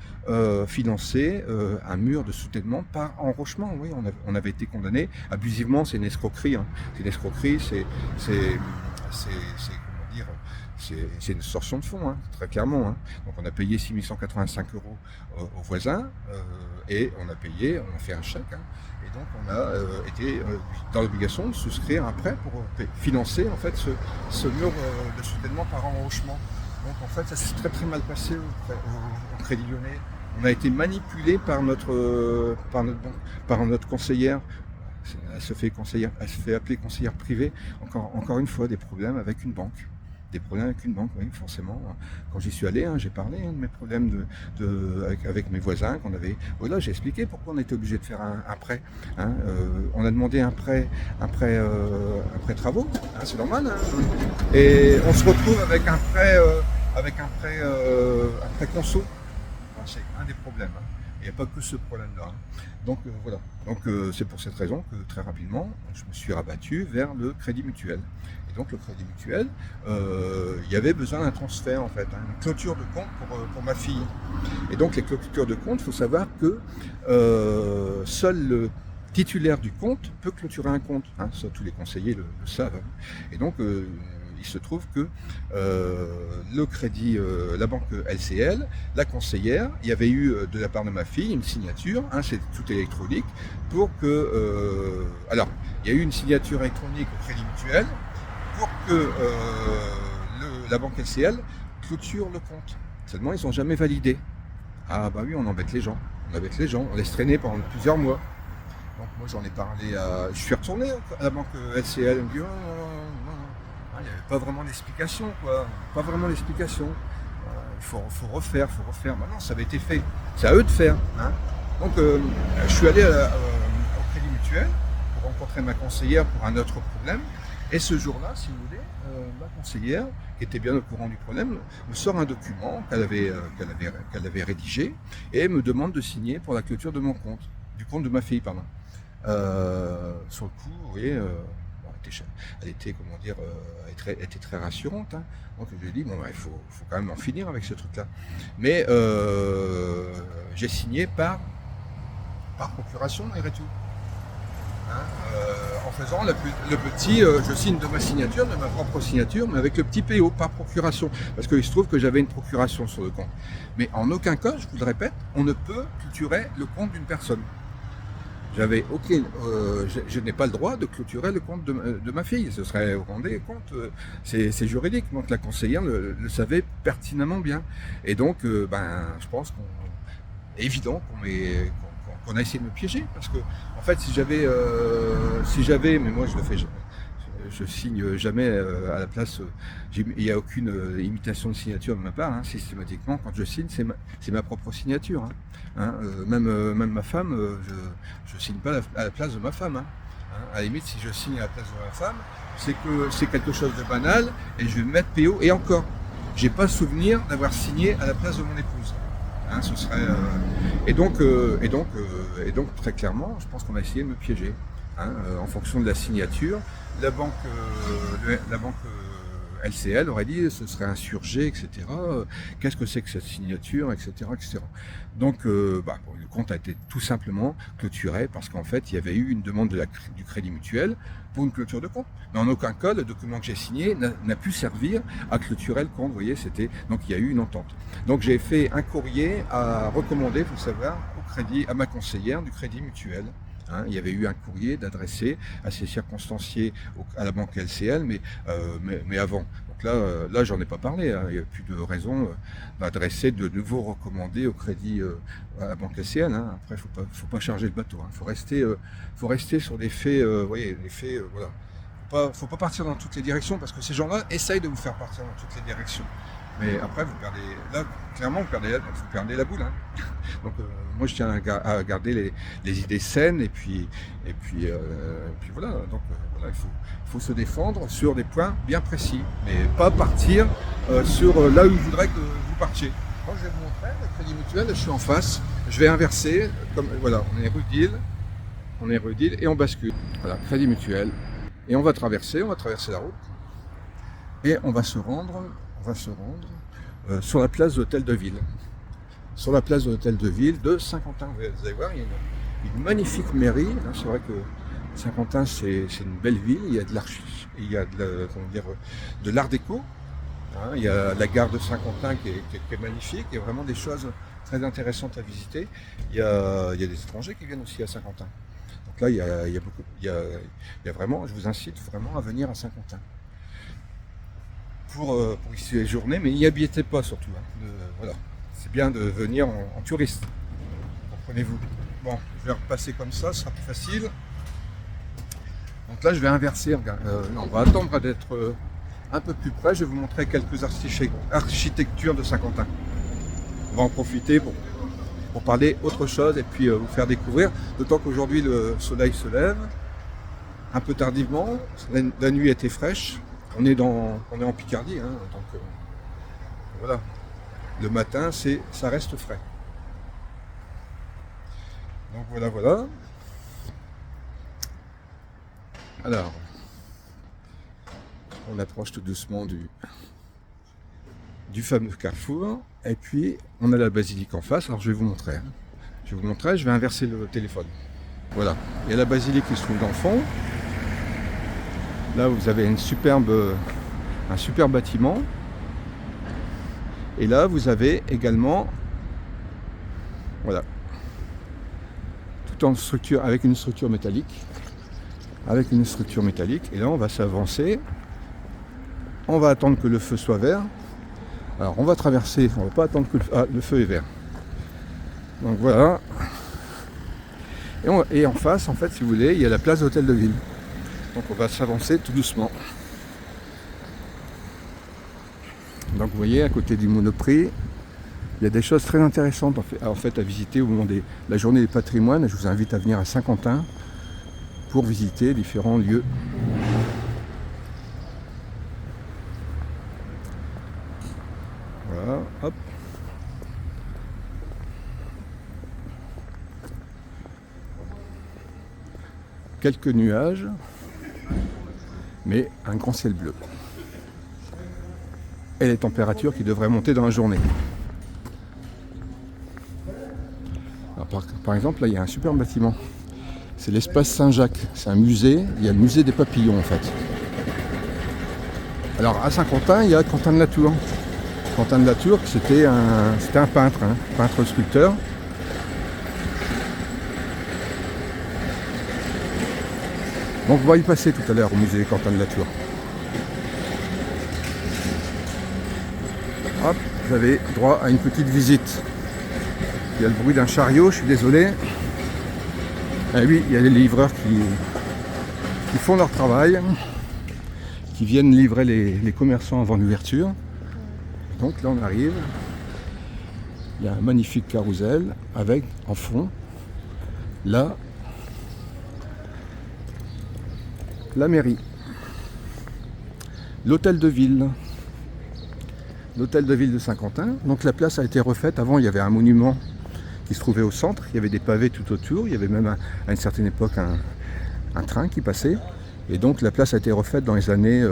financer un mur de soutènement par enrochement. Oui, on avait été condamné abusivement, c'est une escroquerie. Hein. C'est une escroquerie, comment dire, c'est une extorsion de fonds, hein, très clairement. Hein. Donc on a payé 6 185 euros aux voisins et on a fait un chèque. Hein, et donc on a été dans l'obligation de souscrire un prêt pour financer en fait ce mur de soutènement par enrochement. Donc en fait ça s'est très très mal passé au Crédit Lyonnais. On a été manipulé par notre conseillère. Elle se fait appeler conseillère privée. Encore une fois, des problèmes avec une banque. Des problèmes avec une banque, oui, forcément. Quand j'y suis allé, hein, j'ai parlé de mes problèmes avec mes voisins qu'on avait. Voilà, j'ai expliqué pourquoi on était obligé de faire un prêt. Hein. On a demandé un prêt travaux, hein, c'est normal. Hein. Et on se retrouve avec un prêt conso. Enfin, c'est un des problèmes. Hein. Il n'y a pas que ce problème-là. Hein. Donc voilà. Donc c'est pour cette raison que très rapidement, je me suis rabattu vers le Crédit Mutuel. Et donc le Crédit Mutuel, il y avait besoin d'un transfert en fait, hein, une clôture de compte pour ma fille. Et donc les clôtures de compte, il faut savoir que seul le titulaire du compte peut clôturer un compte. Hein, ça, tous les conseillers le savent. Hein. Et donc il se trouve que le crédit, la banque LCL, la conseillère, il y avait eu de la part de ma fille une signature, hein, c'est tout électronique, pour que... alors, il y a eu une signature électronique au Crédit Mutuel pour que la banque LCL clôture le compte. Seulement, ils n'ont jamais validé. Ah bah oui, on embête les gens. On laisse traîner pendant plusieurs mois. Donc moi, j'en ai parlé à... Je suis retourné à la banque LCL, elle me dit... Il n'y avait pas vraiment d'explication, quoi. Pas vraiment d'explication. Il faut refaire. Maintenant, ça avait été fait. C'est à eux de faire. Hein. Donc, je suis allé au Crédit Mutuel pour rencontrer ma conseillère pour un autre problème. Et ce jour-là, si vous voulez, ma conseillère, qui était bien au courant du problème, me sort un document qu'elle avait rédigé et me demande de signer pour la clôture de mon compte, du compte de ma fille, pardon. Sur le coup, vous voyez... elle était, comment dire, elle était très rassurante. Hein. Donc je lui ai dit, bon, il faut quand même en finir avec ce truc-là. Mais j'ai signé par procuration malgré tout. Hein, en faisant le petit, je signe de ma signature, de ma propre signature, mais avec le petit PO, par procuration. Parce qu'il se trouve que j'avais une procuration sur le compte. Mais en aucun cas, je vous le répète, on ne peut clôturer le compte d'une personne. Je n'ai pas le droit de clôturer le compte de ma fille. Ce serait, vous vous rendez compte, c'est juridique. Donc la conseillère le savait pertinemment bien. Et donc, je pense évident qu'on a essayé de me piéger. Parce que, en fait, si j'avais, mais moi je le fais, je signe jamais à la place. Il n'y a aucune imitation de signature de ma part. Hein, systématiquement, quand je signe, c'est ma propre signature. Hein. Hein, même ma femme, je ne signe pas à la place de ma femme. Hein. Hein, à la limite, si je signe à la place de ma femme, c'est que c'est quelque chose de banal et je vais me mettre PO. Et encore, j'ai pas souvenir d'avoir signé à la place de mon épouse. Hein, ce serait et donc très clairement, je pense qu'on a essayé de me piéger. Hein, en fonction de la signature, la banque LCL aurait dit ce serait insurgé, etc. Qu'est-ce que c'est que cette signature, etc. etc. Donc le compte a été tout simplement clôturé parce qu'en fait il y avait eu une demande du Crédit Mutuel pour une clôture de compte. Mais en aucun cas le document que j'ai signé n'a pu servir à clôturer le compte. Vous voyez, donc il y a eu une entente. Donc j'ai fait un courrier à recommander, il faut savoir, à ma conseillère du Crédit Mutuel. Hein, il y avait eu un courrier d'adresser à ces circonstanciés à la banque LCL, mais avant. Donc là, j'en ai pas parlé. Hein, il n'y a plus de raison d'adresser de nouveau recommandé au crédit à la banque LCL. Hein. Après, faut pas charger le bateau. Hein. Faut rester sur des faits. Voyez, les faits. Voilà. Faut pas partir dans toutes les directions parce que ces gens-là essayent de vous faire partir dans toutes les directions. Mais après, vous perdez la boule. Hein. Donc, moi, je tiens à garder les idées saines et puis voilà. Donc, voilà, il faut se défendre sur des points bien précis, mais pas partir sur là où je voudrais que vous partiez. Moi, je vais vous montrer le Crédit Mutuel. Je suis en face. Je vais inverser. Voilà, on est rue d'Île et on bascule. Voilà, Crédit Mutuel. Et on va traverser la route. et on va se rendre sur la place de l'Hôtel de Ville. Sur la place de l'Hôtel de Ville de Saint-Quentin. Vous allez voir, il y a une magnifique mairie. C'est vrai que Saint-Quentin, c'est une belle ville. Il y a de de l'art déco. Hein. Il y a la gare de Saint-Quentin qui est magnifique. Il y a vraiment des choses très intéressantes à visiter. Il y a des étrangers qui viennent aussi à Saint-Quentin. Donc là, il y a vraiment, je vous incite vraiment à venir à Saint-Quentin pour y séjourner, mais n'y habitez pas surtout. Hein. Voilà. C'est bien de venir en touriste. Comprenez-vous. Bon, je vais repasser comme ça, ce sera plus facile. Donc là, je vais inverser. On va attendre d'être un peu plus près. Je vais vous montrer quelques architectures de Saint-Quentin. On va en profiter pour parler autre chose et puis vous faire découvrir. D'autant qu'aujourd'hui, le soleil se lève un peu tardivement. La nuit était fraîche. On est en Picardie, hein, donc voilà. Le matin, ça reste frais. Donc voilà. Alors, on approche tout doucement du fameux carrefour. Et puis, on a la basilique en face. Alors, je vais vous montrer. Je vais inverser le téléphone. Voilà. Il y a la basilique qui se trouve dans le fond. Là, vous avez un superbe bâtiment. Et là, vous avez également, voilà, tout en structure, avec une structure métallique. Et là, on va s'avancer. On va attendre que le feu soit vert. Alors, on va traverser, on ne va pas attendre que le feu est vert. Donc voilà. Et en face, en fait, si vous voulez, il y a la place d'Hôtel de Ville. Donc on va s'avancer tout doucement. Donc vous voyez, à côté du Monoprix, il y a des choses très intéressantes en fait à visiter au moment de la journée des patrimoines. Je vous invite à venir à Saint-Quentin pour visiter différents lieux. Voilà, hop. Quelques nuages, mais un grand ciel bleu. Et les températures qui devraient monter dans la journée. Alors, par exemple, là, il y a un super bâtiment. C'est l'espace Saint-Jacques. C'est un musée. Il y a le musée des papillons, en fait. Alors, à Saint-Quentin, il y a Quentin de la Tour. Quentin de la Tour, c'était un peintre, peintre sculpteur. Donc, on va y passer tout à l'heure au musée Quentin de la Tour. Hop, vous avez droit à une petite visite. Il y a le bruit d'un chariot, je suis désolé. Ah oui, il y a les livreurs qui font leur travail, qui viennent livrer les commerçants avant l'ouverture. Donc là on arrive. Il y a un magnifique carrousel avec en fond là la mairie. L'hôtel de ville. L'hôtel de ville de Saint-Quentin. Donc la place a été refaite. Avant, il y avait un monument qui se trouvait au centre. Il y avait des pavés tout autour. Il y avait même à une certaine époque un train qui passait. Et donc la place a été refaite dans les années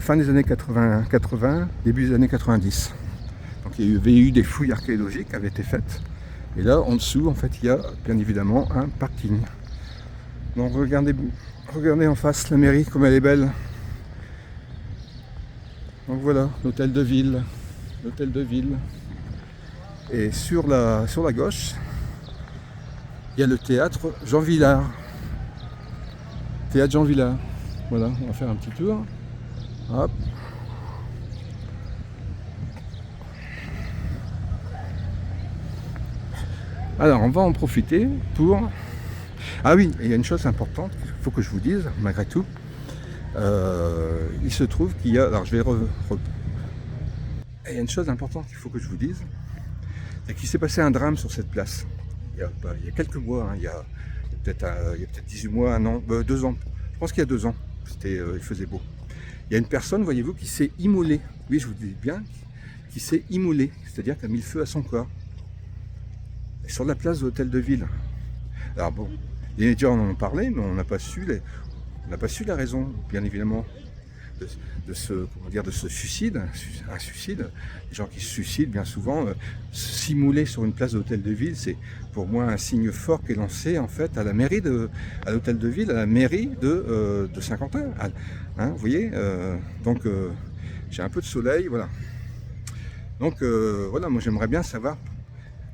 fin des années 80, début des années 90. Donc il y avait eu des fouilles archéologiques qui avaient été faites. Et là, en dessous, en fait, il y a bien évidemment un parking. Donc regardez en face la mairie comme elle est belle. Donc voilà, l'hôtel de ville. Et sur la gauche, il y a le théâtre Jean Vilar. Théâtre Jean Vilar. Voilà, on va faire un petit tour. Hop. Alors, on va en profiter pour... Ah oui, il y a une chose importante qu'il faut que je vous dise, malgré tout. Il se trouve qu'il y a... Alors, je vais... Il y a une chose importante qu'il faut que je vous dise. C'est qu'il s'est passé un drame sur cette place. Il y a quelques mois, il y a peut-être 18 mois, un an, 2 ans. Je pense qu'il y a 2 ans. Il faisait beau. Il y a une personne, voyez-vous, qui s'est immolée. Oui, je vous dis bien, qui s'est immolée. C'est-à-dire qui a mis le feu à son corps. Et sur la place de l'hôtel de ville. Alors bon, les médias en ont parlé, mais on n'a pas su la raison, bien évidemment. de ce suicide, un suicide. Les gens qui se suicident, bien souvent, simuler sur une place d'hôtel de ville, c'est pour moi un signe fort qui est lancé en fait à la mairie à l'hôtel de ville, à la mairie de Saint-Quentin. Hein, vous voyez, donc j'ai un peu de soleil, voilà. Donc voilà, moi j'aimerais bien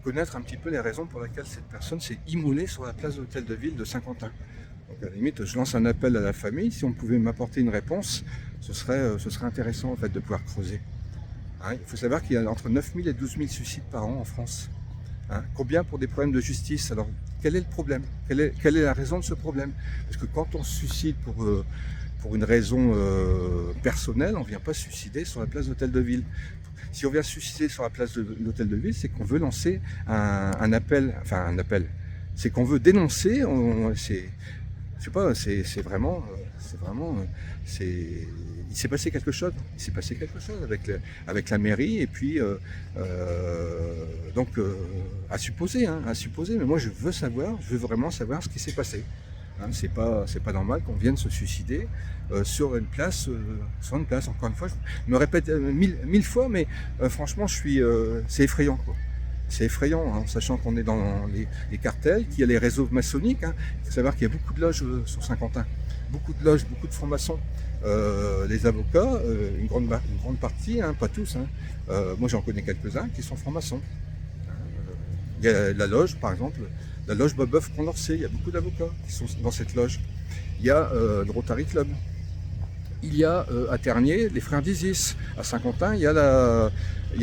connaître un petit peu les raisons pour lesquelles cette personne s'est immolée sur la place de l'hôtel de ville de Saint-Quentin. Donc à la limite, je lance un appel à la famille, si on pouvait m'apporter une réponse, ce serait intéressant en fait de pouvoir creuser. Hein, il faut savoir qu'il y a entre 9 000 et 12 000 suicides par an en France. Hein, combien pour des problèmes de justice? Alors quel est le problème? Quelle est la raison de ce problème? Parce que quand on se suicide pour une raison personnelle, on ne vient pas se suicider sur la place de l'hôtel de ville. Si on vient se suicider sur la place de l'hôtel de ville, c'est qu'on veut lancer un appel, c'est qu'on veut dénoncer, je sais pas, il s'est passé quelque chose. Il s'est passé quelque chose avec la mairie et puis donc à supposer. Mais moi je veux vraiment savoir ce qui s'est passé. Hein, c'est pas normal qu'on vienne se suicider sur une place. Encore une fois, je me répète mille fois, mais franchement, c'est effrayant, quoi. C'est effrayant, hein, sachant qu'on est dans les cartels, qu'il y a les réseaux maçonniques. Hein. Il faut savoir qu'il y a beaucoup de loges sur Saint-Quentin, beaucoup de loges, beaucoup de francs-maçons. Les avocats, une grande partie, hein, pas tous. Hein. Moi, j'en connais quelques-uns qui sont francs-maçons. Il y a la loge, par exemple, la loge Bob-Boeuf Condorcet. Il y a beaucoup d'avocats qui sont dans cette loge. Il y a le Rotary Club. Il y a à Tergnier les frères d'Isis. À Saint-Quentin, il y a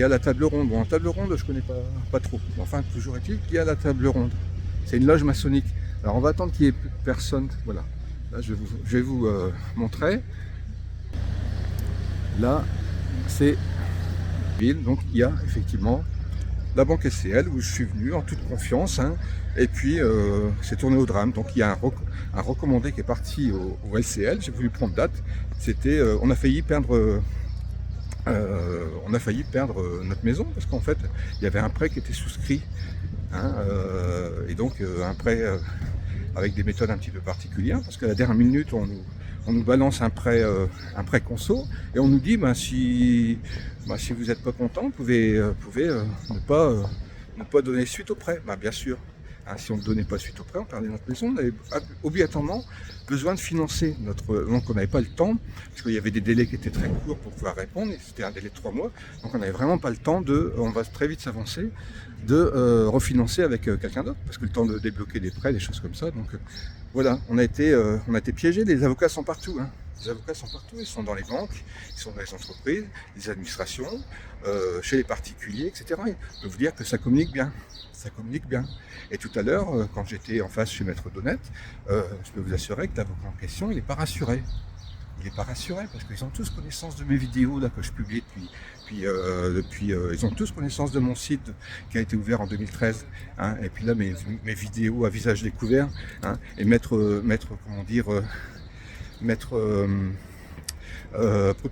la table ronde. Bon, en table ronde, je ne connais pas trop. Enfin, toujours est-il qu'il y a la table ronde. C'est une loge maçonnique. Alors, on va attendre qu'il n'y ait plus personne. Voilà. Là, je vais vous montrer. Là, c'est ville. Donc, il y a effectivement la banque SCL où je suis venu en toute confiance. Hein, et puis, c'est tourné au drame. Donc, il y a un recommandé qui est parti au LCL. J'ai voulu prendre date. On a failli perdre notre maison parce qu'en fait, il y avait un prêt qui était souscrit. Hein, et donc, un prêt avec des méthodes un petit peu particulières parce qu'à la dernière minute, on nous balance un prêt conso et on nous dit si vous n'êtes pas content, vous pouvez ne pas donner suite au prêt. Bien sûr, hein, si on ne donnait pas suite au prêt, on perdait notre maison. On avait obligatoirement besoin de financer donc on n'avait pas le temps, parce qu'il y avait des délais qui étaient très courts pour pouvoir répondre, et c'était un délai de 3 mois, donc on n'avait vraiment pas le temps on va très vite s'avancer, de refinancer avec quelqu'un d'autre, parce que le temps de débloquer des prêts, des choses comme ça, donc voilà, on a été piégés. Les avocats sont partout, hein. Les avocats sont partout, ils sont dans les banques, ils sont dans les entreprises, les administrations, chez les particuliers, etc. Je peux vous dire que ça communique bien. Ça communique bien. Et tout à l'heure, quand j'étais en face chez Maître Donnette, je peux vous assurer que l'avocat en question, il n'est pas rassuré. Il n'est pas rassuré parce qu'ils ont tous connaissance de mes vidéos là, que je publie depuis ils ont tous connaissance de mon site qui a été ouvert en 2013. Hein, et puis là, mes vidéos à visage découvert. Hein, et maître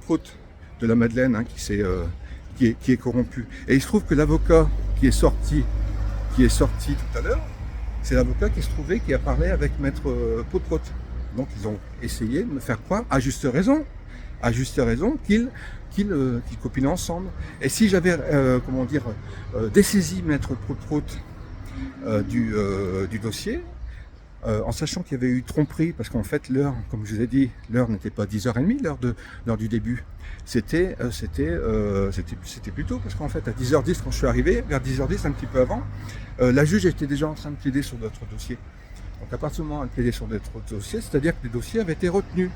Prout de la Madeleine, hein, qui est corrompu. Et il se trouve que l'avocat qui est sorti tout à l'heure, c'est l'avocat qui a parlé avec maître Prout. Donc ils ont essayé de me faire croire, à juste raison, qu'ils copinaient ensemble. Et si j'avais, dessaisi maître Prout du dossier, en sachant qu'il y avait eu tromperie, parce qu'en fait l'heure, comme je vous ai dit, l'heure n'était pas 10h30, l'heure du début, c'était plus tôt, parce qu'en fait à 10h10 quand je suis arrivé, vers 10h10 un petit peu avant, la juge était déjà en train de plaider sur d'autres dossiers. Donc à partir du moment où elle plaidait sur d'autres dossiers, c'est-à-dire que les dossiers avaient été retenus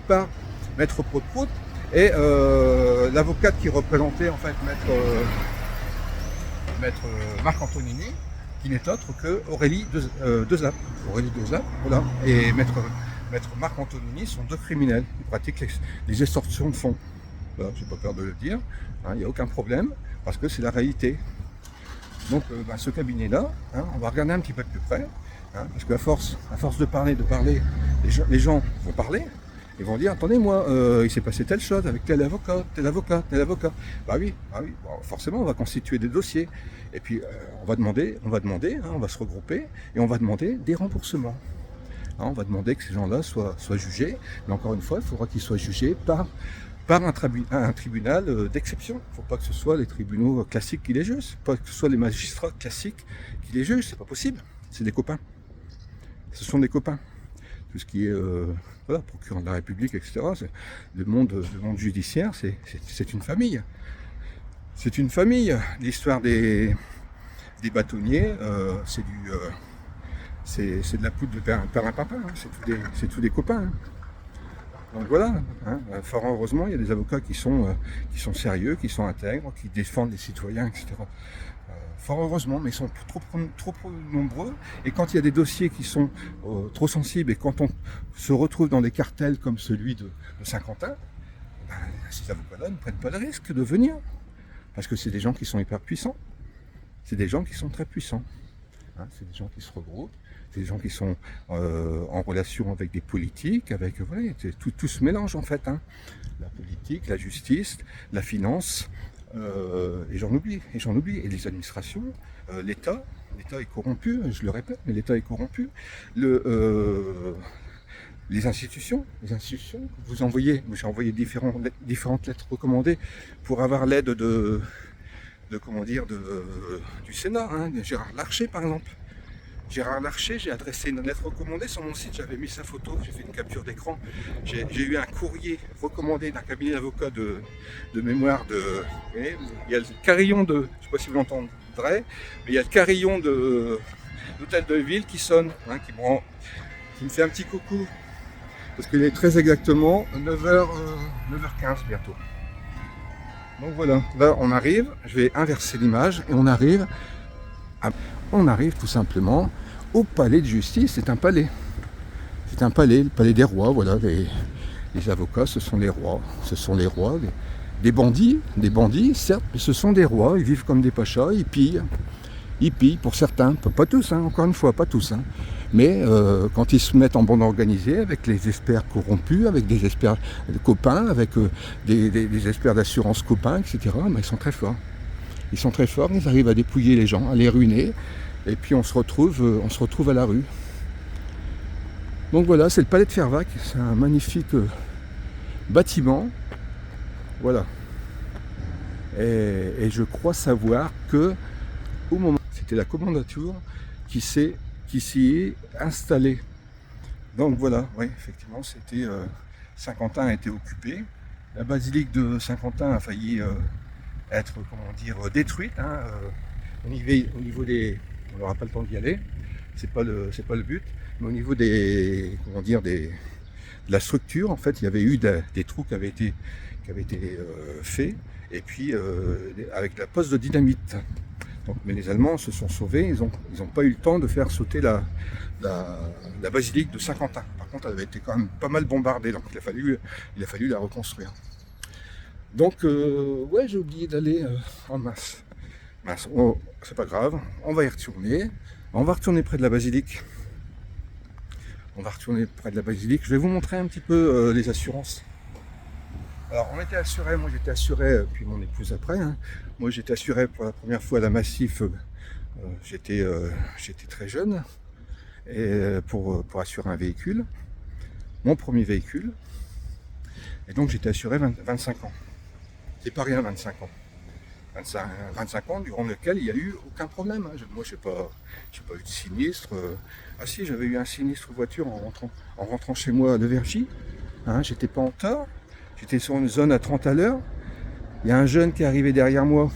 par maître Prout et l'avocate qui représentait en fait maître Marc Antonini, qui n'est autre que Aurélie Dezap. Voilà. Et maître Marc Antonini sont 2 criminels qui pratiquent les extorsions de fonds. Voilà, j'ai pas peur de le dire, hein, il n'y a aucun problème, parce que c'est la réalité. Donc ce cabinet-là, hein, on va regarder un petit peu de plus près, hein, parce qu'à force de parler, les gens vont parler, ils vont dire, attendez moi, il s'est passé telle chose avec tel avocat. Bah oui, bon, forcément on va constituer des dossiers. Et puis on va demander, hein, on va se regrouper et on va demander des remboursements. Hein, on va demander que ces gens-là soient jugés, mais encore une fois, il faudra qu'ils soient jugés par un tribunal d'exception. Il ne faut pas que ce soit les tribunaux classiques qui les jugent, il ne faut pas que ce soit les magistrats classiques qui les jugent, c'est pas possible. C'est des copains. Ce sont des copains. Tout ce qui est voilà, procureur de la République, etc. Le monde judiciaire, c'est une famille. C'est une famille. L'histoire des bâtonniers, c'est de la poudre de perlimpinpin. Hein. C'est tous des copains. Hein. Donc voilà, hein. Fort heureusement, il y a des avocats qui sont sérieux, qui sont intègres, qui défendent les citoyens, etc. Fort heureusement, mais ils sont trop nombreux. Et quand il y a des dossiers qui sont trop sensibles, et quand on se retrouve dans des cartels comme celui de Saint-Quentin, ben, ces avocats-là ne prennent pas le risque de venir. Parce que c'est des gens qui sont hyper puissants. C'est des gens qui sont très puissants. Hein, c'est des gens qui se regroupent. C'est des gens qui sont en relation avec des politiques, avec voilà, tout se mélange en fait. Hein. La politique, la justice, la finance, et j'en oublie. Et les administrations, l'État est corrompu, je le répète, mais l'État est corrompu. Les institutions, vous envoyez, j'ai envoyé différentes lettres recommandées pour avoir l'aide du Sénat, hein, Gérard Larcher par exemple. Gérard Larcher, j'ai adressé une lettre recommandée sur mon site, j'avais mis sa photo, j'ai fait une capture d'écran. J'ai eu un courrier recommandé d'un cabinet d'avocats de mémoire il y a le carillon je ne sais pas si vous l'entendrez, mais il y a le carillon de l'hôtel de ville qui sonne, hein, qui me fait un petit coucou. Parce qu'il est très exactement 9h15 bientôt. Donc voilà, là on arrive, je vais inverser l'image et on arrive tout simplement au palais de justice. C'est un palais. C'est un palais, le palais des rois, voilà, les avocats, ce sont les rois. Ce sont les rois, des bandits, certes, mais ce sont des rois, ils vivent comme des pachas, ils pillent pour certains, pas tous, hein, encore une fois, pas tous. Hein. Mais quand ils se mettent en bande organisée avec les experts corrompus, avec des experts copains, avec des experts d'assurance copains, etc., ben, ils sont très forts. Ils sont très forts, ils arrivent à dépouiller les gens, à les ruiner, et puis on se retrouve à la rue. Donc voilà, c'est le palais de Fervaques, c'est un magnifique bâtiment. Voilà. Et je crois savoir que au moment, c'était la commandature qui s'y est installée. Donc voilà, oui, effectivement, c'était Saint-Quentin a été occupé. La basilique de Saint-Quentin a failli être, détruite. Hein, au niveau des, on n'aura pas le temps d'y aller. C'est pas le but. Mais au niveau de la structure, en fait, il y avait eu des trous qui avaient été faits, et puis avec la pose de dynamite. Donc, mais les Allemands se sont sauvés, ils ont pas eu le temps de faire sauter la basilique de Saint-Quentin. Par contre, elle avait été quand même pas mal bombardée, donc il a fallu la reconstruire. Donc, ouais, j'ai oublié d'aller en masse. C'est pas grave, on va y retourner. On va retourner près de la basilique. Je vais vous montrer un petit peu les assurances. Alors, on était assuré, moi j'étais assuré, puis mon épouse après. Hein. Moi j'étais assuré pour la première fois à la Massif, j'étais très jeune, et pour assurer un véhicule, mon premier véhicule. Et donc j'étais assuré 25 ans. C'est pas rien, 25 ans. 25 ans durant lequel il n'y a eu aucun problème. Hein. Moi, je n'ai pas eu de sinistre. Ah si, j'avais eu un sinistre voiture en rentrant chez moi de Vergy. Hein, j'étais pas en tort. J'étais sur une zone à 30 à l'heure. Il y a un jeune qui est arrivé derrière moi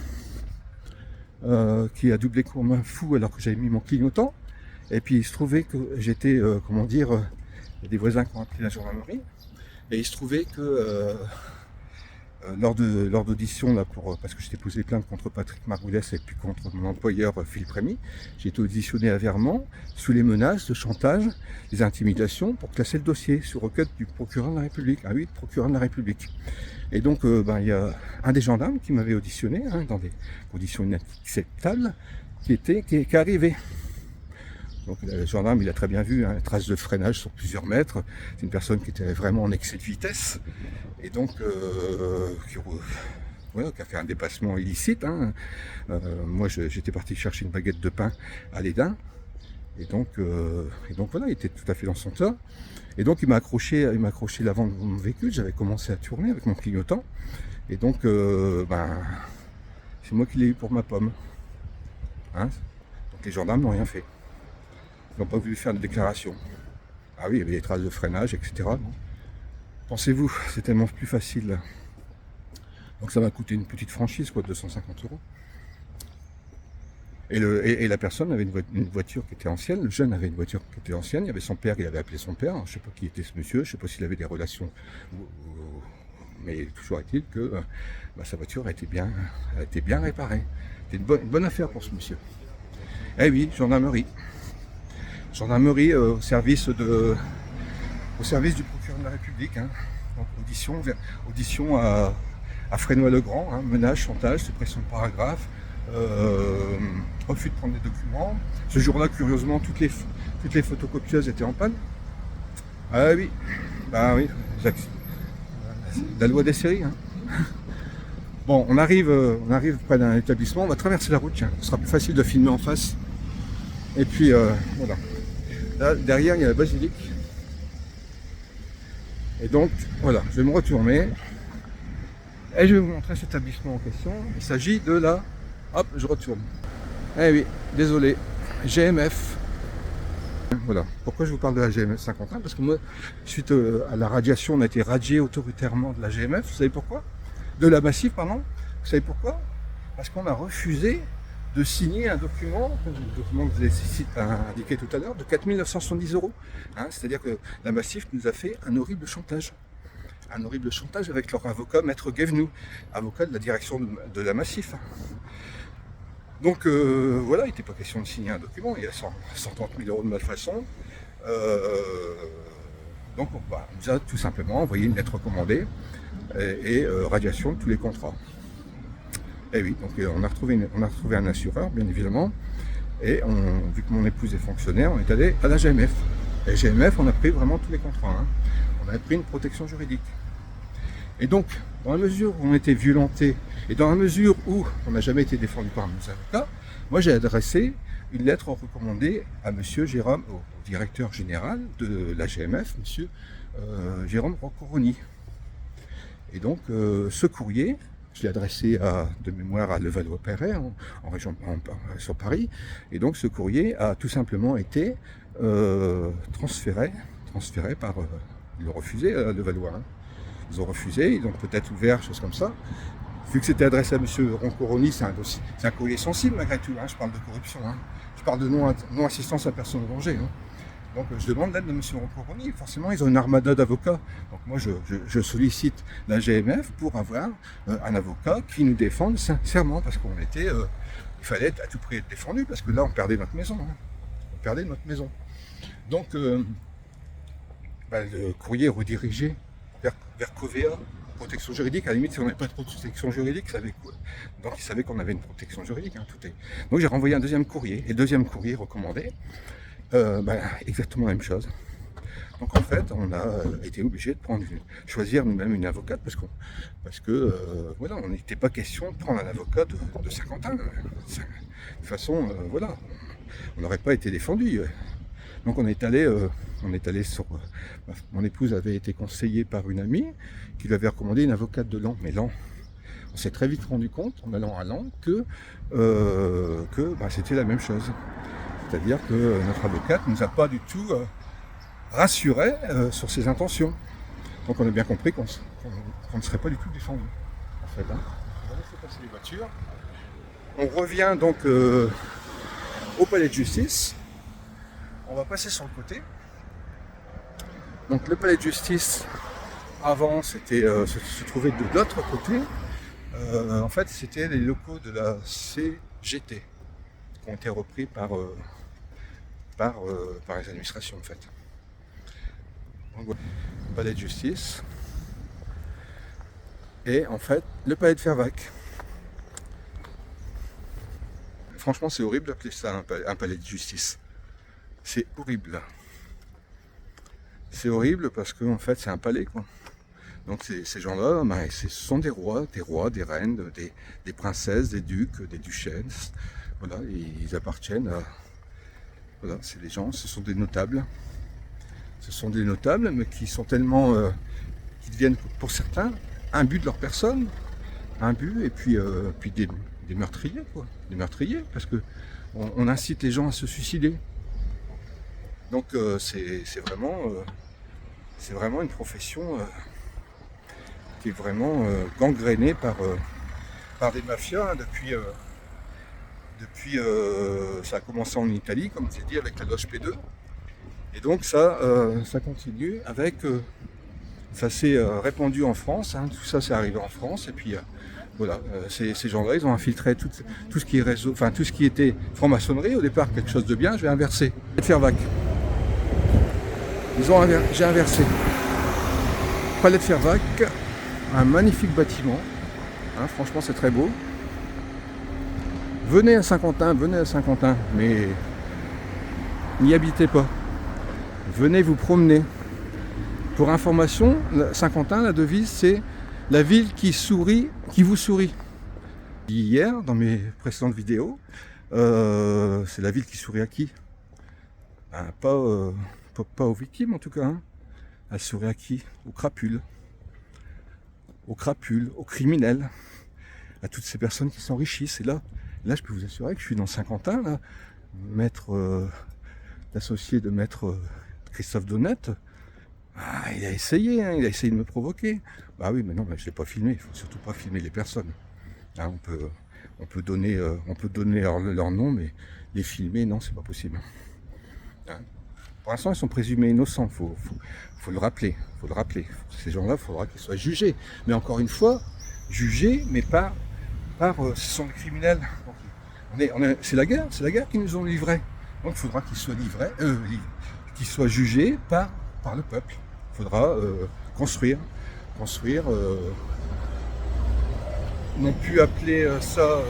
qui a doublé comme un fou alors que j'avais mis mon clignotant. Et puis il se trouvait que j'étais, il y a des voisins qui ont appelé la gendarmerie. Et il se trouvait que lors d'audition, parce que j'étais posé plainte contre Patrick Margoulès et puis contre mon employeur Philippe Rémy, j'ai été auditionné à Vermont sous les menaces de chantage, des intimidations pour classer le dossier sur requête du procureur de la République, un 8 procureur de la République. Et donc il y a un des gendarmes qui m'avait auditionné hein, dans des conditions inacceptables qui est arrivé. Donc le gendarme, il a très bien vu, hein, trace de freinage sur plusieurs mètres. C'est une personne qui était vraiment en excès de vitesse. Et donc, qui a fait un dépassement illicite. Hein. Moi, j'étais parti chercher une baguette de pain à l'Édin. Et donc voilà, il était tout à fait dans son tas. Et donc il m'a accroché l'avant de mon véhicule, j'avais commencé à tourner avec mon clignotant. Et donc c'est moi qui l'ai eu pour ma pomme. Hein, donc les gendarmes n'ont rien fait. Ils n'ont pas voulu faire de déclaration. Ah oui, il y avait des traces de freinage, etc. Bon. Pensez-vous, c'est tellement plus facile. Donc ça m'a coûté une petite franchise, quoi, 250 euros. Et la personne avait une voiture qui était ancienne, le jeune avait une voiture qui était ancienne, il y avait son père, il avait appelé son père, je ne sais pas qui était ce monsieur, je ne sais pas s'il avait des relations, mais toujours est-il que sa voiture a été bien réparée. C'était une bonne affaire pour ce monsieur. Eh oui, gendarmerie. Gendarmerie au service du procureur de la République. Hein. Donc audition à Frénois-le-Grand, hein, menace, chantage, suppression de paragraphe, refus de prendre des documents. Ce jour-là, curieusement, toutes les photocopieuses étaient en panne. Ah oui, bah oui, la loi des séries. Hein. Bon, on arrive près d'un établissement, on va traverser la route, tiens, ce sera plus facile de filmer en face. Et puis voilà. Là, derrière, il y a la basilique. Et donc, voilà, je vais me retourner. Et je vais vous montrer cet établissement en question. Il s'agit de la... Hop, je retourne. Eh oui, désolé. GMF. Voilà. Pourquoi je vous parle de la GMF Saint-Quentin? Parce que moi, suite à la radiation, on a été radié autoritairement de la GMF. Vous savez pourquoi? De la Massif, pardon. Vous savez pourquoi? Parce qu'on a refusé de signer un document que vous avez indiqué tout à l'heure, de 4 970 euros. Hein, c'est-à-dire que la Massif nous a fait un horrible chantage. Un horrible chantage avec leur avocat, Maître Guévenoux, avocat de la direction de la Massif. Donc voilà, il n'était pas question de signer un document, il y a 130 000 euros de malfaçon. Donc on nous a tout simplement envoyé une lettre recommandée et radiation de tous les contrats. Et oui, donc on a retrouvé un assureur, bien évidemment, et vu que mon épouse est fonctionnaire, on est allé à la GMF. Et GMF, on a pris vraiment tous les contrats. Hein. On a pris une protection juridique. Et donc, dans la mesure où on était violenté, et dans la mesure où on n'a jamais été défendu par nos avocats, moi j'ai adressé une lettre recommandée à monsieur Jérôme, au directeur général de la GMF, monsieur Jérôme Roncoroni. Et donc, ce courrier, je l'ai adressé de mémoire à Levallois-Perret, en région sur Paris. Et donc, ce courrier a tout simplement été transféré par... ils l'ont refusé à Levallois. Hein. Ils ont refusé, ils ont peut-être ouvert, choses comme ça. Vu que c'était adressé à M. Roncoroni, c'est un courrier sensible malgré tout. Hein. Je parle de corruption. Hein. Je parle de non-assistance à personne en danger. Hein. Donc je demande l'aide de M. Roncoroni. Forcément, ils ont une armada d'avocats. Donc moi, je sollicite la GMF pour avoir un avocat qui nous défende sincèrement. Parce qu'on était... il fallait à tout prix être défendu, parce que là, on perdait notre maison. Hein. On perdait notre maison. Donc, le courrier est redirigé vers Covea, protection juridique. À la limite, si on n'avait pas de protection juridique, donc ils savaient qu'on avait une protection juridique. Hein, Donc j'ai renvoyé un deuxième courrier, et le deuxième courrier recommandé, exactement la même chose. Donc en fait, on a été obligé de choisir nous-mêmes une avocate, parce que voilà, on n'était pas question de prendre un avocat de Saint-Quentin. De toute façon, voilà, on n'aurait pas été défendu. Donc on est allé sur... mon épouse avait été conseillée par une amie qui lui avait recommandé une avocate de Laon. Mais Laon, on s'est très vite rendu compte, en allant à Laon, que c'était la même chose. C'est-à-dire que notre avocate ne nous a pas du tout rassurés sur ses intentions. Donc on a bien compris qu'on ne serait pas du tout défendu. En fait, hein. On va laisser passer les voitures. On revient donc au palais de justice. On va passer sur le côté. Donc le palais de justice, avant, c'était se trouvait de l'autre côté. En fait, c'était les locaux de la CGT qui ont été repris par les administrations, en fait. Donc, voilà. Le palais de justice. Et en fait, le palais de Fervaques. Franchement, c'est horrible d'appeler ça un palais de justice. C'est horrible. C'est horrible parce que en fait c'est un palais, quoi. Donc ces gens-là, ce sont des rois, des reines, des princesses, des ducs, des duchesses. Voilà, ils appartiennent Voilà, c'est les gens, ce sont des notables. Ce sont des notables, mais qui sont tellement... qui deviennent, pour certains, un but de leur personne. Un but, et puis des meurtriers, quoi. Des meurtriers, parce que on incite les gens à se suicider. Donc c'est vraiment une profession qui est vraiment gangrénée par des mafias, hein, depuis ça a commencé en Italie, comme j'ai dit, avec la loge P2. Et donc ça continue avec... ça s'est répandu en France, hein, tout ça c'est arrivé en France, et puis voilà, ces gens-là, ils ont infiltré tout ce qui est réseau, enfin tout ce qui était franc-maçonnerie, au départ quelque chose de bien, je vais inverser. Fervac. J'ai inversé. Palais de Fervac, un magnifique bâtiment, hein, franchement c'est très beau. Venez à Saint-Quentin, mais n'y habitez pas. Venez vous promener. Pour information, Saint-Quentin, la devise, c'est la ville qui vous sourit. Hier, dans mes précédentes vidéos, c'est la ville qui sourit à qui? Ben, pas aux victimes en tout cas. Hein. Elle sourit à qui? Aux crapules, aux criminels, à toutes ces personnes qui s'enrichissent. Et là, je peux vous assurer que je suis dans Saint-Quentin, là, l'associé de maître Christophe Donnette. Ah, il a essayé de me provoquer. Bah oui, mais non, je ne l'ai pas filmé. Il ne faut surtout pas filmer les personnes. Hein, on peut donner leur nom, mais les filmer, non, c'est pas possible. Hein. Pour l'instant, ils sont présumés innocents. Faut le rappeler. Ces gens-là, il faudra qu'ils soient jugés. Mais encore une fois, jugés, mais ce sont des criminels. C'est la guerre qu'ils nous ont livrés. Donc il faudra qu'ils soient qu'ils soient jugés par le peuple. Il faudra construire, non plus appeler ça,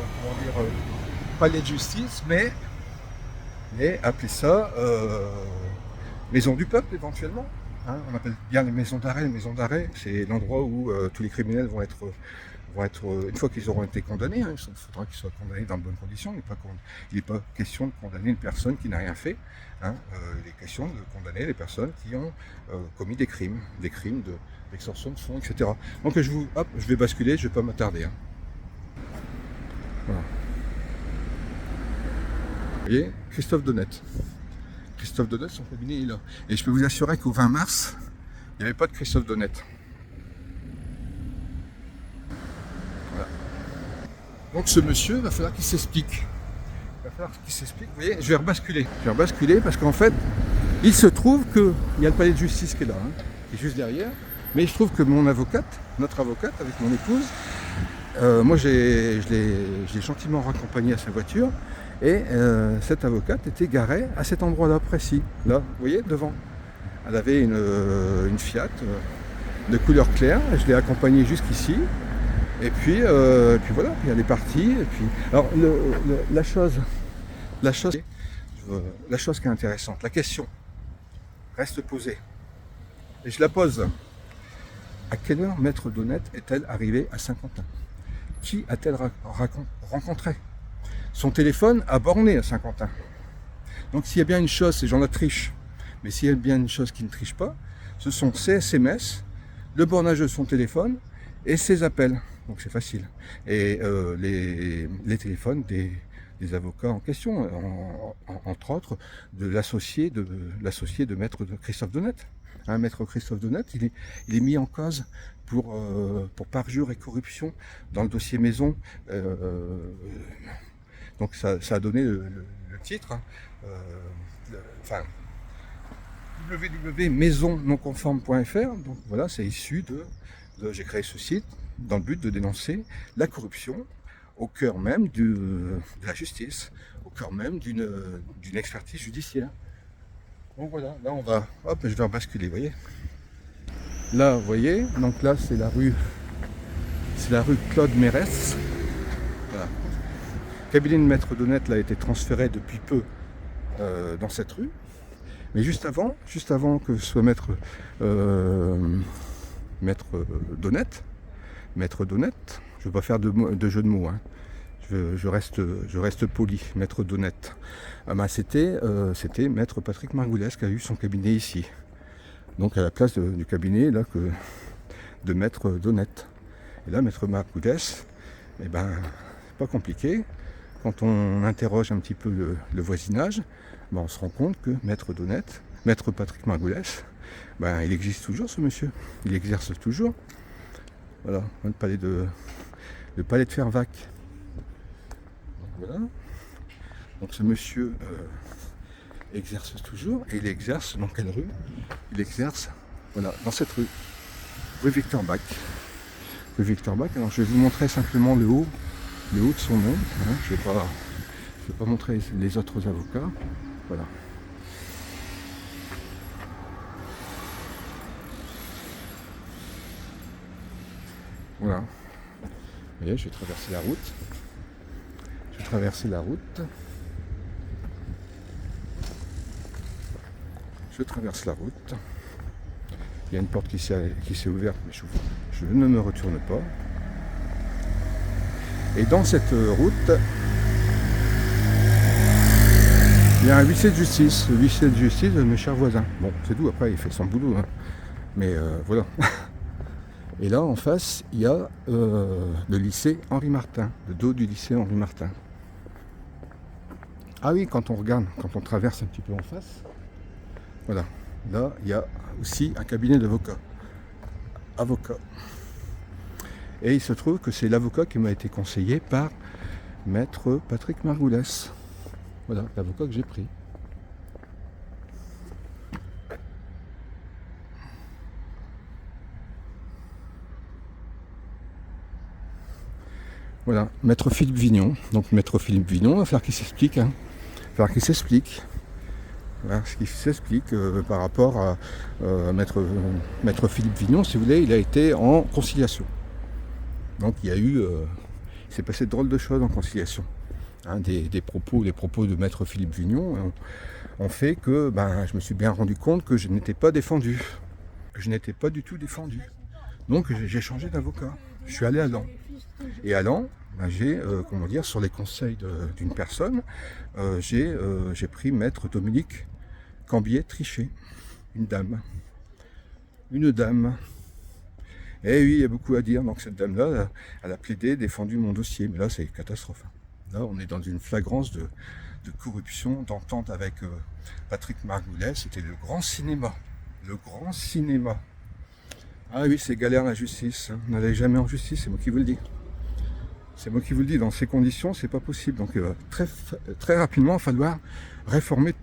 palais de justice, mais appeler ça maison du peuple éventuellement. Hein, on appelle bien les maisons d'arrêt. Les maisons d'arrêt, c'est l'endroit où tous les criminels vont être une fois qu'ils auront été condamnés, hein, il faudra qu'ils soient condamnés dans de bonnes conditions. Il n'est pas question de condamner une personne qui n'a rien fait. Hein, il est question de condamner les personnes qui ont commis des crimes d'extorsion de fonds, etc. Donc je vais basculer, je ne vais pas m'attarder. Hein. Voilà. Vous voyez, Christophe Donnette. Son cabinet est là. Et je peux vous assurer qu'au 20 mars, il n'y avait pas de Christophe Donnette. Voilà. Donc ce monsieur, il va falloir qu'il s'explique. Vous voyez, je vais rebasculer parce qu'en fait, il se trouve qu'il y a le palais de justice qui est là, hein, qui est juste derrière. Mais il se trouve que notre avocate, avec mon épouse, moi je l'ai gentiment raccompagnée à sa voiture. Et cette avocate était garée à cet endroit-là précis, là, vous voyez, devant. Elle avait une Fiat de couleur claire, je l'ai accompagnée jusqu'ici, et puis voilà, puis elle est partie. Et puis, alors la chose qui est intéressante, la question reste posée, et je la pose. À quelle heure Maître Donnette est-elle arrivée à Saint-Quentin? Qui a-t-elle rencontré? Son téléphone a borné à Saint-Quentin. Donc s'il y a bien une chose, ces gens-là trichent, mais s'il y a bien une chose qui ne triche pas, ce sont ses SMS, le bornage de son téléphone et ses appels. Donc c'est facile. Et les téléphones des avocats en question, entre autres de l'associé de Maître Christophe Donnette. Hein, Maître Christophe Donnette, il est mis en cause pour parjure et corruption dans le dossier maison. Donc ça a donné le titre, hein, www.maisonnonconforme.fr. Donc voilà, c'est issu j'ai créé ce site dans le but de dénoncer la corruption au cœur même de la justice, au cœur même d'une expertise judiciaire. Donc voilà, là je vais basculer, vous voyez. Là, vous voyez, donc là c'est la rue Claude Mérès. Voilà. Le cabinet de Maître Donnette a été transféré depuis peu dans cette rue. Mais juste avant que ce soit Maître Donnette, je ne veux pas faire de jeu de mots, hein. je reste poli, maître d'honnête. Ah ben, c'était maître Patrick Margoulès qui a eu son cabinet ici. Donc à la place du cabinet là, de maître d'honnête. Et là, maître Margoulès, eh ben, c'est pas compliqué. Quand on interroge un petit peu le voisinage, ben, on se rend compte que maître d'honnête, maître Patrick Margoulès, ben, il existe toujours ce monsieur. Il exerce toujours. Voilà, le palais de Fervaques. Voilà. Donc ce monsieur exerce toujours, et il exerce dans quelle rue? Il exerce, voilà, dans cette rue Victor Bach. Rue Victor Bach. Alors je vais vous montrer simplement le haut de son nom. Hein. Je vais pas montrer les autres avocats. Voilà. Voilà. Vous voyez, je vais traverser la route. Je traverse la route. Il y a une porte qui s'est ouverte, mais je ne me retourne pas. Et dans cette route, il y a un huissier de justice. Le huissier de justice de mes chers voisins. Bon, c'est tout, après il fait son boulot. Hein. Mais voilà. Et là, en face, il y a le lycée Henri Martin, le dos du lycée Henri Martin. Ah oui, quand on traverse un petit peu en face, voilà, là, il y a aussi un cabinet d'avocats. Et il se trouve que c'est l'avocat qui m'a été conseillé par maître Patrick Margoulès. Voilà, l'avocat que j'ai pris. Voilà, maître Philippe Vignon. Donc maître Philippe Vignon, il va falloir qu'il s'explique. Hein. Voilà ce qui s'explique par rapport à maître Philippe Vignon, si vous voulez, il a été en conciliation. Donc il s'est passé de drôles de choses en conciliation. Hein, les propos de maître Philippe Vignon ont fait que je me suis bien rendu compte que je n'étais pas défendu. Je n'étais pas du tout défendu. Donc j'ai changé d'avocat. Je suis allé à Laon. Et à Laon, j'ai, sur les conseils d'une personne, j'ai pris maître Dominique Cambier-Trichet, une dame. Et oui, il y a beaucoup à dire. Donc cette dame-là, elle a plaidé, défendu mon dossier. Mais là, c'est une catastrophe. Là, on est dans une flagrance de corruption, d'entente avec Patrick Margoulès. C'était le grand cinéma. Ah oui, c'est galère la justice. N'allez jamais en justice, c'est moi qui vous le dis. Dans ces conditions, c'est pas possible. Donc très rapidement, il va falloir réformer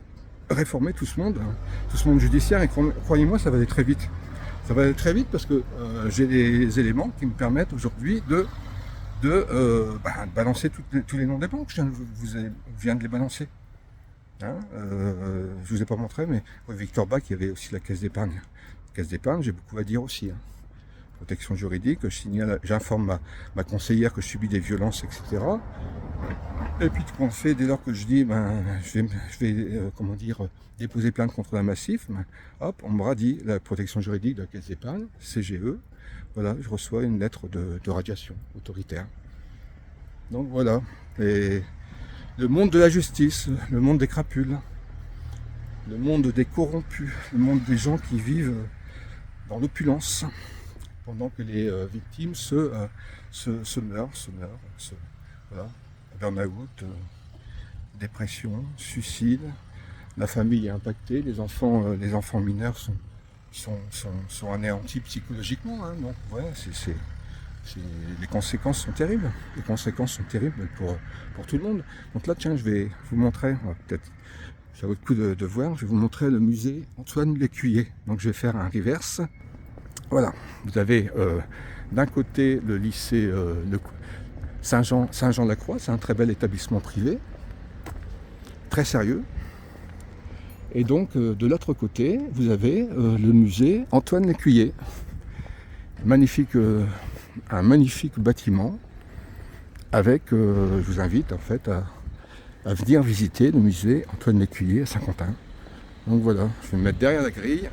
tout ce monde judiciaire. Et croyez-moi, ça va aller très vite. Ça va aller très vite parce que j'ai des éléments qui me permettent aujourd'hui de balancer tous les noms des banques. Je viens de les balancer. Hein, je vous ai pas montré, mais Victor Bach, il y avait aussi la caisse d'épargne. J'ai beaucoup à dire aussi. Hein. Protection juridique, j'informe ma conseillère que je subis des violences, etc. Et puis tout compte fait, dès lors que je dis, je vais déposer plainte contre un massif, hop, on me radie la protection juridique de la caisse d'épargne, CGE. Voilà, je reçois une lettre de radiation autoritaire. Donc voilà, et le monde de la justice, le monde des crapules, le monde des corrompus, le monde des gens qui vivent dans l'opulence, pendant que les victimes se meurent, voilà, burn-out, dépression, suicide, la famille est impactée, les enfants mineurs sont anéantis psychologiquement, hein, donc voilà, les conséquences sont terribles. Pour tout le monde. Donc là, tiens, je vais vous montrer, peut-être, ça vaut le coup de voir, je vais vous montrer le musée Antoine Lécuyer. Donc je vais faire un reverse. Voilà, vous avez d'un côté le lycée Saint-Jean-la-Croix, c'est un très bel établissement privé, très sérieux. Et donc de l'autre côté, vous avez le musée Antoine Lécuyer. Un magnifique bâtiment avec, je vous invite en fait à venir visiter le musée Antoine Lécuyer à Saint-Quentin. Donc voilà, je vais me mettre derrière la grille.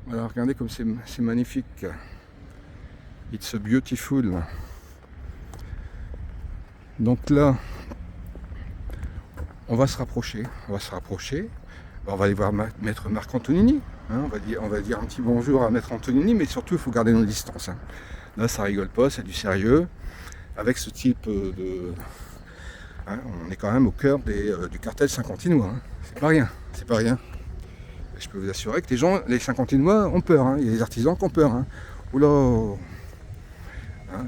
Voilà, regardez comme c'est magnifique. It's beautiful. Donc là, on va se rapprocher. On va aller voir Maître Marc Antonini. Hein, on va dire un petit bonjour à Maître Antonini, mais surtout il faut garder nos distances. Hein. Là, ça rigole pas, c'est du sérieux. Avec ce type de... Hein, on est quand même au cœur du cartel Saint-Quentinois. Hein. C'est pas rien. Je peux vous assurer que les Saint-Quentinois ont peur. Hein. Il y a des artisans qui ont peur. Hein. Oula. Hein,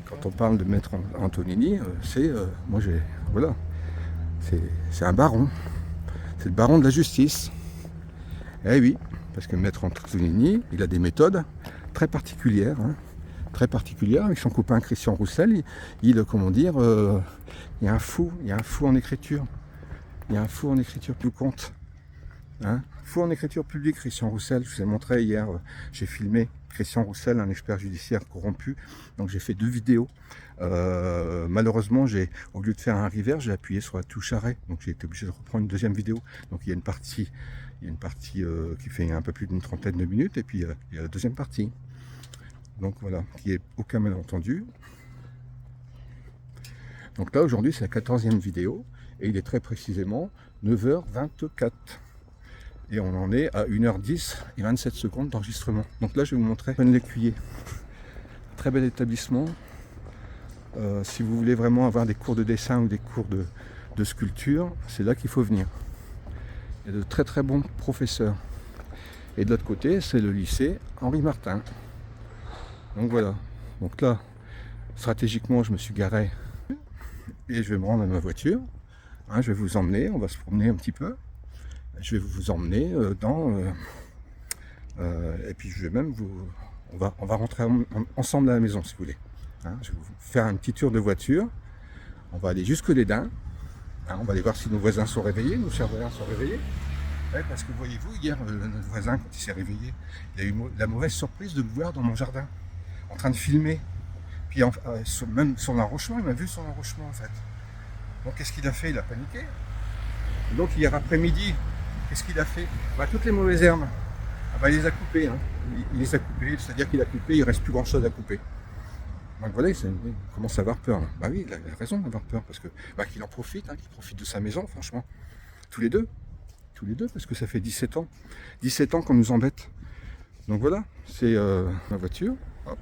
quand on parle de Maître Antonini, voilà, c'est un baron. C'est le baron de la justice. Eh oui, parce que Maître Antonini, il a des méthodes très particulières. Hein. Très particulière avec son copain Christian Roussel, il y a un fou en écriture. Il y a un fou en écriture plus compte. Hein, fou en écriture publique, Christian Roussel. Je vous ai montré hier, j'ai filmé Christian Roussel, un expert judiciaire corrompu. Donc j'ai fait 2 vidéos. Malheureusement, au lieu de faire un reverse, j'ai appuyé sur la touche arrêt. Donc j'ai été obligé de reprendre une deuxième vidéo. Donc il y a une partie qui fait un peu plus d'une trentaine de minutes, et puis il y a la deuxième partie. Donc voilà, qui est aucun malentendu. Donc là aujourd'hui c'est la 14e vidéo et il est très précisément 9h24 et on en est à 1h10 et 27 secondes d'enregistrement. Donc là je vais vous montrer l'Écuyer, très bel établissement. Si vous voulez vraiment avoir des cours de dessin ou des cours de sculpture, c'est là qu'il faut venir. Il y a de très très bons professeurs. Et de l'autre côté c'est le lycée Henri Martin. Donc voilà, donc là, stratégiquement, je me suis garé et je vais me rendre à ma voiture. Hein, je vais vous emmener, on va se promener un petit peu. Je vais vous emmener et puis je vais même on va rentrer ensemble à la maison si vous voulez. Hein, je vais vous faire un petit tour de voiture. On va aller jusque les Daims. Hein, on va aller voir si nos voisins sont réveillés, nos chers voisins sont réveillés. Ouais, parce que voyez-vous, hier, notre voisin, quand il s'est réveillé, il a eu la mauvaise surprise de me voir dans mon jardin, en train de filmer. Puis même sur l'enrochement, il m'a vu sur l'enrochement en fait. Donc qu'est-ce qu'il a fait? Il a paniqué. Et donc hier après-midi, qu'est-ce qu'il a fait? Toutes les mauvaises herbes, il les a coupées. Hein. Il les a coupées, c'est-à-dire qu'il a coupé, il ne reste plus grand-chose à couper. Donc voilà, il commence à avoir peur. Là. Oui, il a raison d'avoir peur, parce que qu'il en profite, hein, qu'il profite de sa maison, franchement. Tous les deux, parce que ça fait 17 ans. 17 ans qu'on nous embête. Donc voilà, c'est ma voiture. Hop.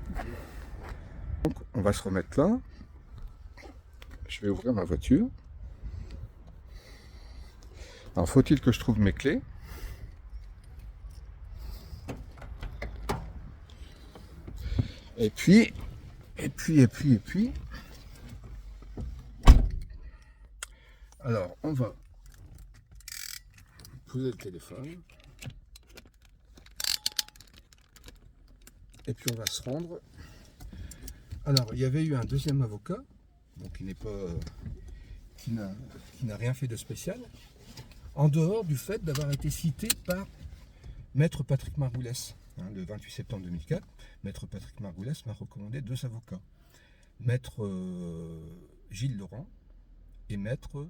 Donc on va se remettre là. Je vais ouvrir ma voiture. Alors faut-il que je trouve mes clés? Et puis. Alors on va poser le téléphone. Et puis on va se rendre. Alors il y avait eu un deuxième avocat, donc qui n'a rien fait de spécial, en dehors du fait d'avoir été cité par Maître Patrick Margoulès. Le 28 septembre 2004, Maître Patrick Margoulès m'a recommandé 2 avocats, Maître Gilles Laurent et Maître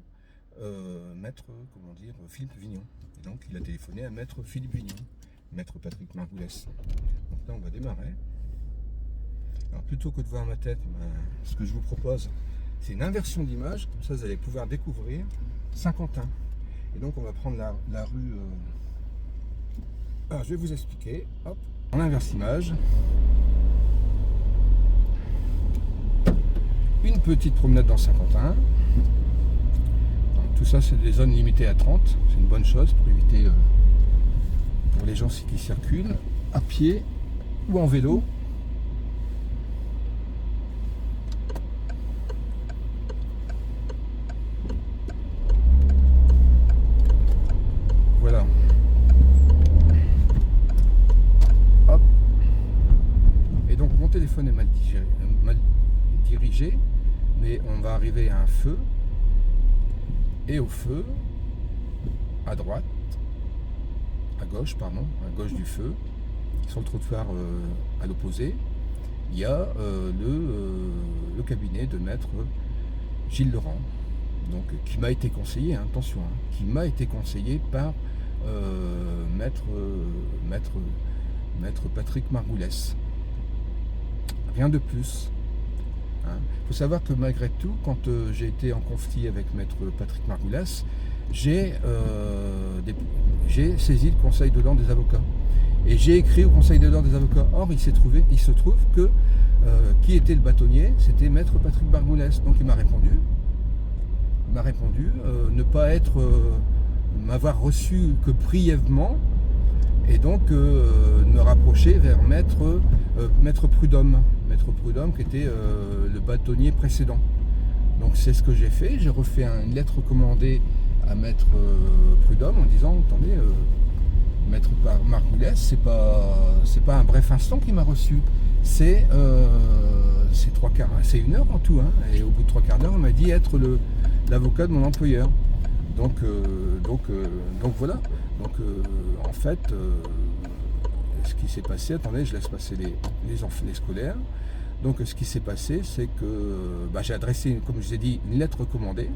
Philippe Vignon. Et donc il a téléphoné à Maître Philippe Vignon, Maître Patrick Margoulès. Donc là on va démarrer. Alors plutôt que de voir ma tête, ce que je vous propose, c'est une inversion d'image, comme ça vous allez pouvoir découvrir Saint-Quentin. Et donc on va prendre la rue... Alors je vais vous expliquer, hop, on inverse image. Une petite promenade dans Saint-Quentin. Tout ça c'est des zones limitées à 30, c'est une bonne chose pour éviter, pour les gens qui circulent, à pied ou en vélo. Voilà. Hop. Et donc mon téléphone est mal dirigé, mais on va arriver à un feu. Et au feu, à droite, à gauche du feu, sur le trottoir à l'opposé, il y a le cabinet de Maître Gilles Laurent, donc qui m'a été conseillé, hein, attention, hein, qui m'a été conseillé par Maître Patrick Margoulès. rien de plus. Il faut savoir que malgré tout, quand j'ai été en conflit avec maître Patrick Margoulès, j'ai saisi le conseil de l'ordre des avocats. Et j'ai écrit au conseil de l'ordre des avocats. Or, il se trouve que qui était le bâtonnier, c'était maître Patrick Margoulès. Donc il m'a répondu. Ne pas m'avoir reçu que brièvement, et donc me rapprocher vers maître Prudhomme, qui était le bâtonnier précédent. Donc c'est ce que j'ai fait. J'ai refait une lettre recommandée à maître Prudhomme en disant, attendez, maître Margoulès, c'est pas un bref instant qui m'a reçu, c'est 1 heure en tout, hein. Et au bout de 3/4 d'heure, on m'a dit être l'avocat de mon employeur. Donc voilà. Donc en fait, ce qui s'est passé, attendez, je laisse passer les scolaires. Donc ce qui s'est passé, c'est que j'ai adressé, comme je vous ai dit, une lettre recommandée,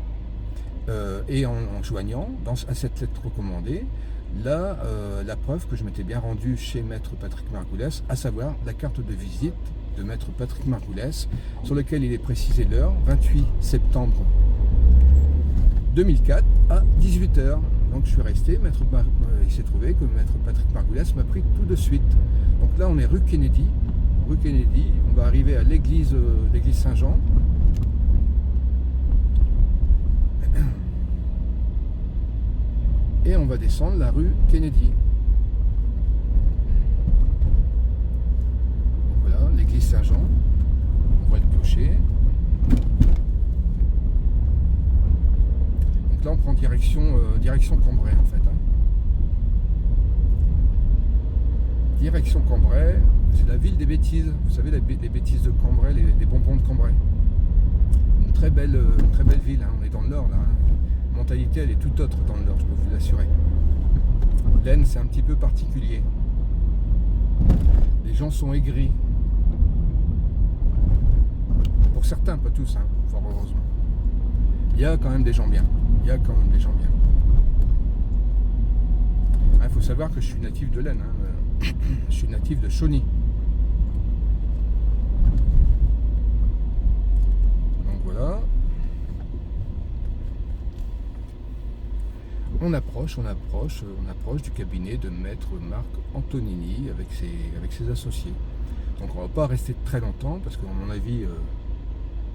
et en joignant à cette lettre recommandée la preuve que je m'étais bien rendu chez maître Patrick Margoulès, à savoir la carte de visite de maître Patrick Margoulès, sur laquelle il est précisé l'heure, 28 septembre 2004 à 18h. Donc je suis resté, il s'est trouvé que maître Patrick Margoulès m'a pris tout de suite. Donc là on est rue Kennedy, on va arriver à l'église Saint-Jean. Et on va descendre la rue Kennedy. Donc voilà, l'église Saint-Jean, on voit le clocher. Donc là on prend direction Cambrai en fait. Direction Cambrai, c'est la ville des bêtises. Vous savez, les bêtises de Cambrai, les bonbons de Cambrai. Une très belle ville, hein. On est dans le nord là. La mentalité elle est tout autre dans le nord, je peux vous l'assurer. L'Aisne c'est un petit peu particulier. Les gens sont aigris. Pour certains, pas tous, hein, fort heureusement. Il y a quand même des gens bien. Il faut savoir que je suis natif de l'Aisne, hein. Je suis natif de Chauny. Donc voilà. On approche du cabinet de maître Marc Antonini avec ses associés. Donc on va pas rester très longtemps parce qu'à mon avis,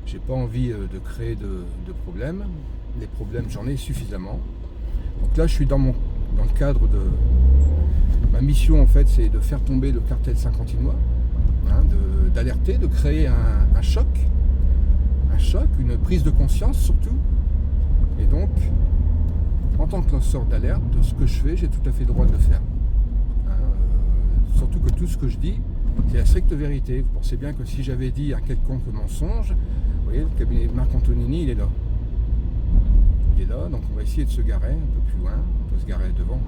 j'ai pas envie de créer de problèmes. Les problèmes, j'en ai suffisamment. Donc là, je suis dans le cadre de ma mission en fait, c'est de faire tomber le cartel saint-quentinois, hein, d'alerter, de créer un choc, une prise de conscience surtout. Et donc, en tant que lanceur d'alerte, ce que je fais, j'ai tout à fait le droit de le faire. Surtout que tout ce que je dis, c'est la stricte vérité. Vous pensez bien que si j'avais dit un quelconque mensonge, vous voyez, le cabinet de Marc Antonini, il est là. Donc on va essayer de se garer un peu plus loin. On peut se garer devant.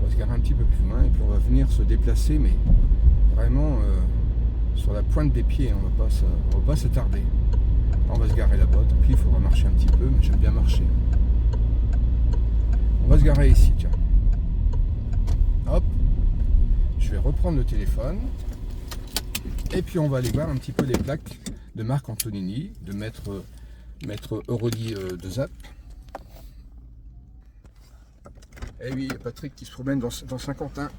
On va se garer un petit peu plus loin et puis on va venir se déplacer, mais vraiment sur la pointe des pieds. On va pas s'attarder. On va se garer là-bas. Puis il faudra marcher un petit peu, mais j'aime bien marcher. On va se garer ici, tiens. Hop. Je vais reprendre le téléphone. Et puis on va aller voir un petit peu les plaques de Marc Antonini, de maître Aurélie de Zap. Et oui, il y a Patrick qui se promène dans Saint-Quentin.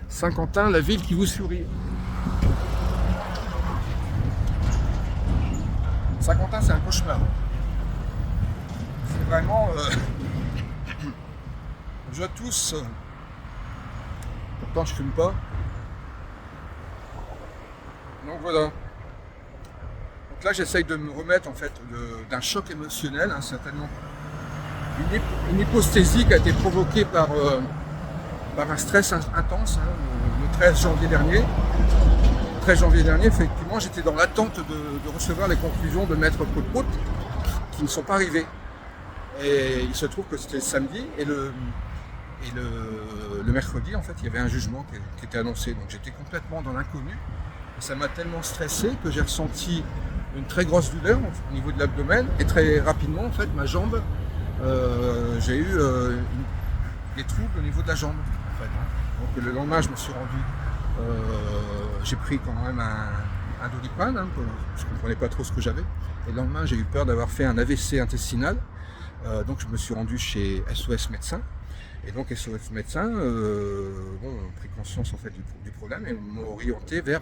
Saint-Quentin, la ville qui vous sourit. Saint-Quentin, c'est un cauchemar. C'est vraiment... je tousse. Pourtant, je fume pas. Donc voilà. Donc là, j'essaye de me remettre en fait d'un choc émotionnel, hein, certainement. Une hyposthésie qui a été provoquée par un stress intense, hein, le 13 janvier dernier. Le 13 janvier dernier, effectivement, j'étais dans l'attente de recevoir les conclusions de maître Prout qui ne sont pas arrivées. Et il se trouve que c'était le samedi et le mercredi, en fait, il y avait un jugement qui était annoncé. Donc j'étais complètement dans l'inconnu. Et ça m'a tellement stressé que j'ai ressenti une très grosse douleur au niveau de l'abdomen. Et très rapidement, en fait, ma jambe, j'ai eu des troubles au niveau de la jambe. En fait, hein. Donc le lendemain, je me suis rendu J'ai pris quand même un Doliprane, hein, je ne comprenais pas trop ce que j'avais. Et le lendemain, j'ai eu peur d'avoir fait un AVC intestinal. Donc je me suis rendu chez SOS Médecins. Et donc SOS Médecins ont pris conscience en fait du problème et m'ont orienté vers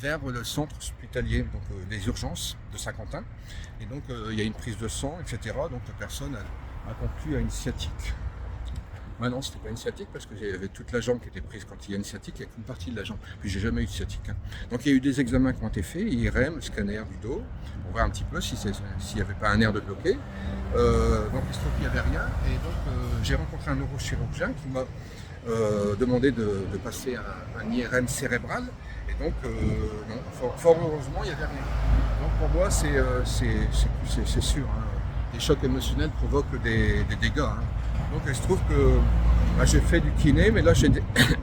le centre hospitalier, donc les urgences de Saint-Quentin. Et donc il y a une prise de sang, etc. Donc la personne a conclu à une sciatique. Moi non, c'était pas une sciatique parce que j'avais toute la jambe qui était prise. Quand il y a une sciatique, il n'y a qu'une partie de la jambe. Puis j'ai jamais eu de sciatique. Hein. Donc il y a eu des examens qui ont été faits, IRM, scanner du dos, pour voir un petit peu s'il n'y avait pas un nerf de bloqué. Donc il se trouve qu'il n'y avait rien. Et donc j'ai rencontré un neurochirurgien qui m'a demandé de passer un IRM cérébral. Et donc non, fort heureusement, il n'y avait rien. Donc pour moi, c'est sûr. Hein. Les chocs émotionnels provoquent des dégâts. Hein. Donc il se trouve que j'ai fait du kiné, mais là j'ai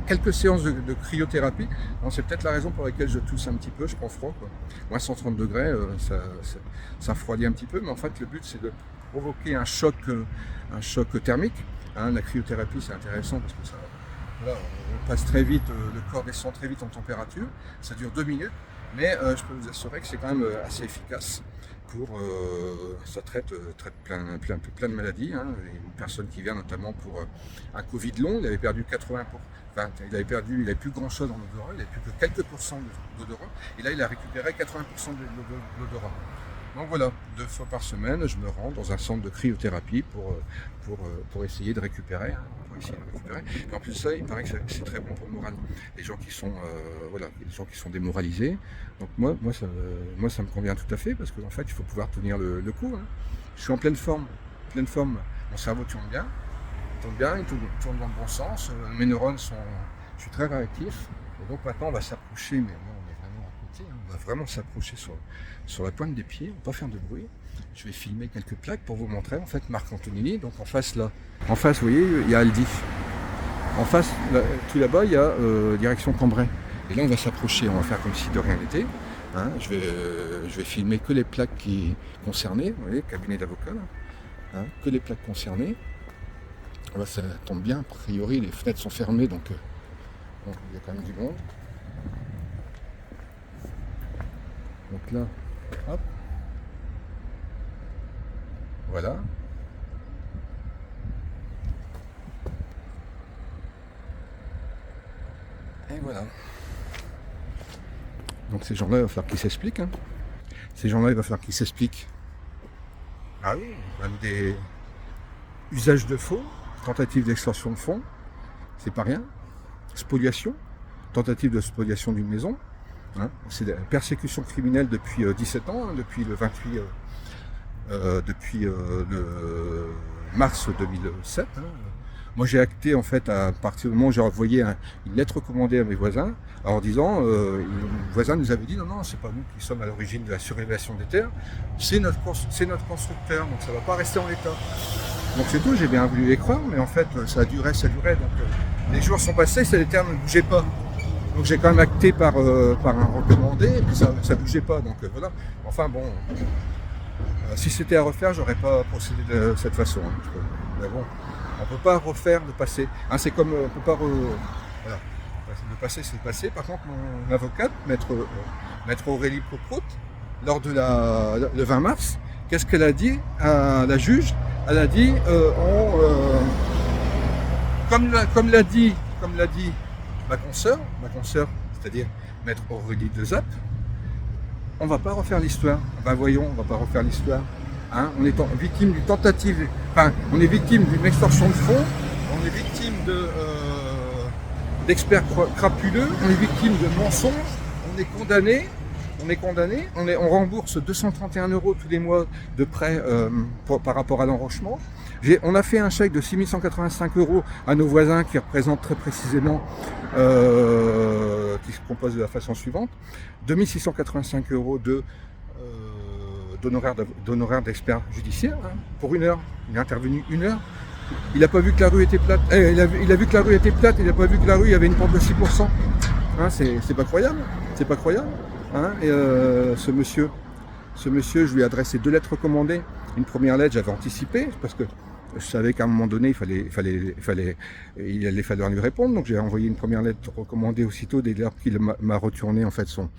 quelques séances de cryothérapie. C'est peut-être la raison pour laquelle je tousse un petit peu, je prends froid. Quoi. Moins 130 degrés, ça refroidit un petit peu, mais en fait le but c'est de provoquer un choc thermique. Hein, la cryothérapie c'est intéressant parce que on passe très vite, le corps descend très vite en température, ça dure 2 minutes, mais je peux vous assurer que c'est quand même assez efficace. Ça traite plein de maladies. Hein. Une personne qui vient notamment pour un Covid long, il avait perdu 80%, il avait plus grand chose en odorat, il n'avait plus que quelques pourcents d'odorat, et là il a récupéré 80% de l'odorat. Donc voilà, 2 fois par semaine, je me rends dans un centre de cryothérapie pour essayer de récupérer. Hein, Et en plus de ça, il paraît que c'est très bon pour le moral. Les gens qui sont, les gens qui sont démoralisés. Donc moi ça me convient tout à fait parce qu'en fait, il faut pouvoir tenir le coup. Hein. Je suis en pleine forme. Mon cerveau tourne bien, il tourne dans le bon sens. Mes neurones je suis très réactif. Et donc maintenant, on va s'approcher, mais on est vraiment à côté. Hein. On va vraiment s'approcher sur la pointe des pieds, on va pas faire de bruit. Je vais filmer quelques plaques pour vous montrer en fait Marc Antonini. Donc en face là, vous voyez, il y a Aldi. En face, là, tout là-bas, il y a direction Cambrai. Et là on va s'approcher, on va faire comme si de rien n'était. Hein, je vais filmer que les plaques concernées, vous voyez, cabinet d'avocat, hein, que les plaques concernées. Là, ça tombe bien, a priori les fenêtres sont fermées, donc il y a quand même du monde. Donc là, hop. Voilà. Et voilà. Donc ces gens-là, il va falloir qu'ils s'expliquent. Hein. Ces gens-là, il va falloir qu'ils s'expliquent. Ah oui, même des usages de faux, tentative d'extorsion de fonds, c'est pas rien. Spoliation, tentative de spoliation d'une maison. Hein. C'est la persécution criminelle depuis 17 ans, hein, depuis le 28... depuis le mars 2007. Hein. Moi j'ai acté en fait à partir du moment où j'ai envoyé une lettre recommandée à mes voisins en disant les voisins nous avaient dit non, c'est pas nous qui sommes à l'origine de la surélévation des terres, c'est notre constructeur, donc ça va pas rester en l'état. Donc c'est tout, j'ai bien voulu les croire, mais en fait ça durait, donc les jours sont passés, les terres ne bougeaient pas. Donc j'ai quand même acté par un recommandé, et puis ça bougeait pas, donc voilà. Enfin bon. Si c'était à refaire, j'aurais pas procédé de cette façon. Hein. Mais bon, on peut pas refaire le passé. Hein, c'est comme on peut pas voilà. Le passé, c'est le passé. Par contre, mon avocate, maître Aurélie Proprout, lors de le 20 mars, qu'est-ce qu'elle a dit à la juge? Elle a dit, comme l'a dit ma consoeur, c'est-à-dire maître Aurélie Dezappe, on va pas refaire l'histoire. On va pas refaire l'histoire. Hein, on est victime d'une tentative, on est victime d'une extorsion de fonds, on est victime d'experts crapuleux, on est victime de mensonges, on est condamné, on rembourse 231 € tous les mois de prêts par rapport à l'enrochement. On a fait un chèque de 6 185 € à nos voisins qui représentent très précisément, qui se compose de la façon suivante, 2 685 € d'honoraires d'experts judiciaires, hein, pour 1 heure. Il est intervenu 1 heure. Il n'a pas vu que la rue était plate. Il a vu que la rue était plate, il n'a pas vu que la rue il y avait une pente de 6%. Hein, c'est pas croyable. C'est pas croyable. Hein, et ce monsieur, je lui ai adressé 2 lettres recommandées. Une première lettre, j'avais anticipé, parce que je savais qu'à un moment donné, il allait falloir lui répondre. Donc j'ai envoyé une première lettre recommandée aussitôt dès lors qu'il m'a retourné en fait son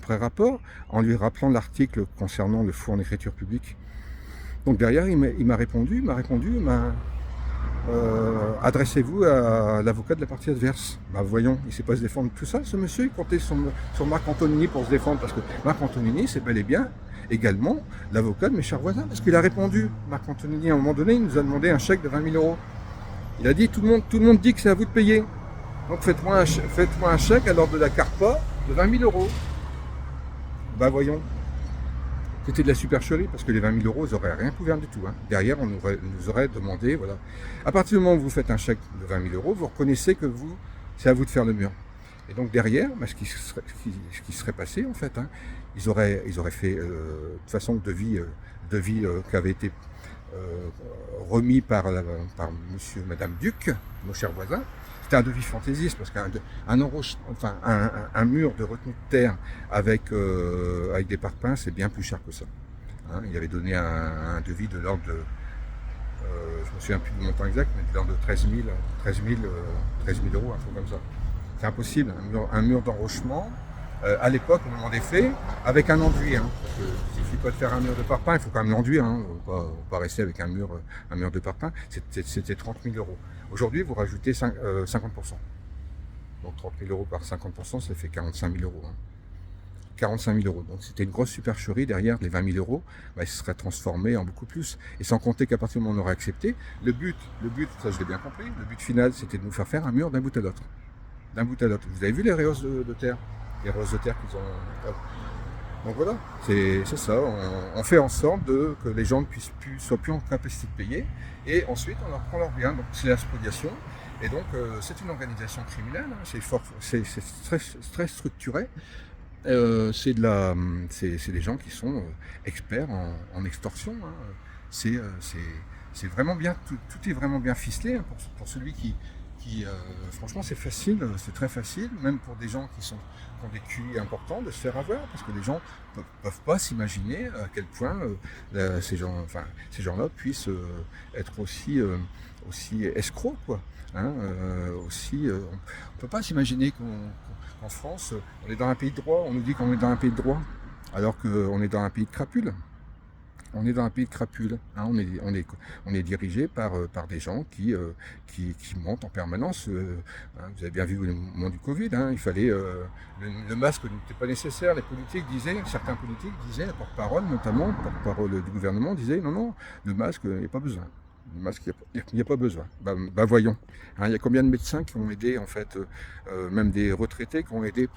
pré-rapport, en lui rappelant l'article concernant le faux en écriture publique. Donc derrière, il m'a répondu, adressez-vous à l'avocat de la partie adverse. Bah voyons, il ne sait pas se défendre tout ça, ce monsieur. Il comptait sur Marc Antonini pour se défendre, parce que Marc Antonini, c'est bel et bien également l'avocat de mes chers voisins, parce qu'il a répondu. Marc Antonini, à un moment donné, il nous a demandé un chèque de 20 000 €. Il a dit, tout le monde dit que c'est à vous de payer. Donc faites-moi un chèque à l'ordre de la CARPA de 20 000 €. Bah voyons. C'était de la supercherie, parce que les 20 000 €, ils n'auraient rien couvert du tout. Hein. Derrière, on nous aurait demandé, voilà. À partir du moment où vous faites un chèque de 20 000 €, vous reconnaissez que c'est à vous de faire le mur. Et donc derrière, bah, ce qui serait passé, en fait, hein, ils auraient fait, de toute façon, le devis qui avait été remis par monsieur et madame Duc, nos chers voisins. C'était un devis fantaisiste, parce qu'un mur de retenue de terre avec des parpaings, c'est bien plus cher que ça. Hein, il avait donné un devis de l'ordre de, je me souviens plus du montant exact, mais de l'ordre de 13 000 €, un truc comme ça. C'est impossible, un mur d'enrochement, à l'époque, au moment des faits, avec un enduit. Hein, parce que il ne suffit pas de faire un mur de parpaing, il faut quand même l'enduire. Hein, on ne va pas rester avec un mur de parpaing. C'était 30 000 €. Aujourd'hui, vous rajoutez 50%. Donc 30 000 € par 50%, ça fait 45 000 €. Hein. 45 000 €. Donc c'était une grosse supercherie. Derrière les 20 000 €, bah, il se serait transformé en beaucoup plus. Et sans compter qu'à partir du moment où on aurait accepté, le but, ça je l'ai bien compris, le but final, c'était de nous faire faire un mur d'un bout à l'autre. D'un bout à l'autre. Vous avez vu les réhausses de terre? Les réhausses de terre qu'ils ont... Donc voilà, c'est ça, on fait en sorte que les gens ne soient plus en capacité de payer, et ensuite on leur prend leurs biens, donc c'est la spoliation, et donc c'est une organisation criminelle, hein, c'est très structuré, c'est des gens qui sont experts en extorsion, hein. C'est vraiment bien, tout est vraiment bien ficelé, hein, pour celui qui franchement c'est facile, c'est très facile, même pour des gens qui ont des QI importants, de se faire avoir, parce que les gens peuvent pas s'imaginer à quel point ces gens-là puissent être aussi escrocs, quoi. Hein, on peut pas s'imaginer qu'en France, on est dans un pays de droit, on nous dit qu'on est dans un pays de droit, alors qu'on est dans un pays de crapules. On est dans un pays de crapules, hein, on est dirigé par des gens qui mentent en permanence. Hein, vous avez bien vu au moment du Covid, hein, il fallait le masque n'était pas nécessaire. Certains politiques disaient, la porte-parole notamment, porte-parole du gouvernement disait non, le masque, il n'y a pas besoin. Le masque, il n'y a pas besoin. Bah voyons. Hein, il y a combien de médecins qui ont aidé, en fait, même des retraités qui ont aidé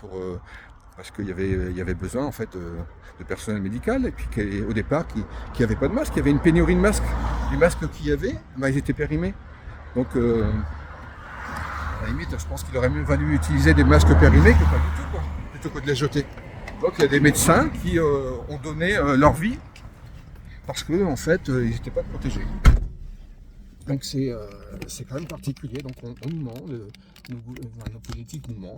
parce qu'il y avait besoin en fait de personnel médical, et puis au départ qui n'avait pas de masque, il y avait une pénurie de masques. Les masques qu'il y avait, ils étaient périmés. Donc à la limite, je pense qu'il aurait mieux valu utiliser des masques périmés que pas du tout, quoi, plutôt que de les jeter. Donc il y a des médecins qui ont donné leur vie parce que en fait ils n'étaient pas protégés. Donc c'est quand même particulier. Donc on nous ment, nos politiques nous mentent.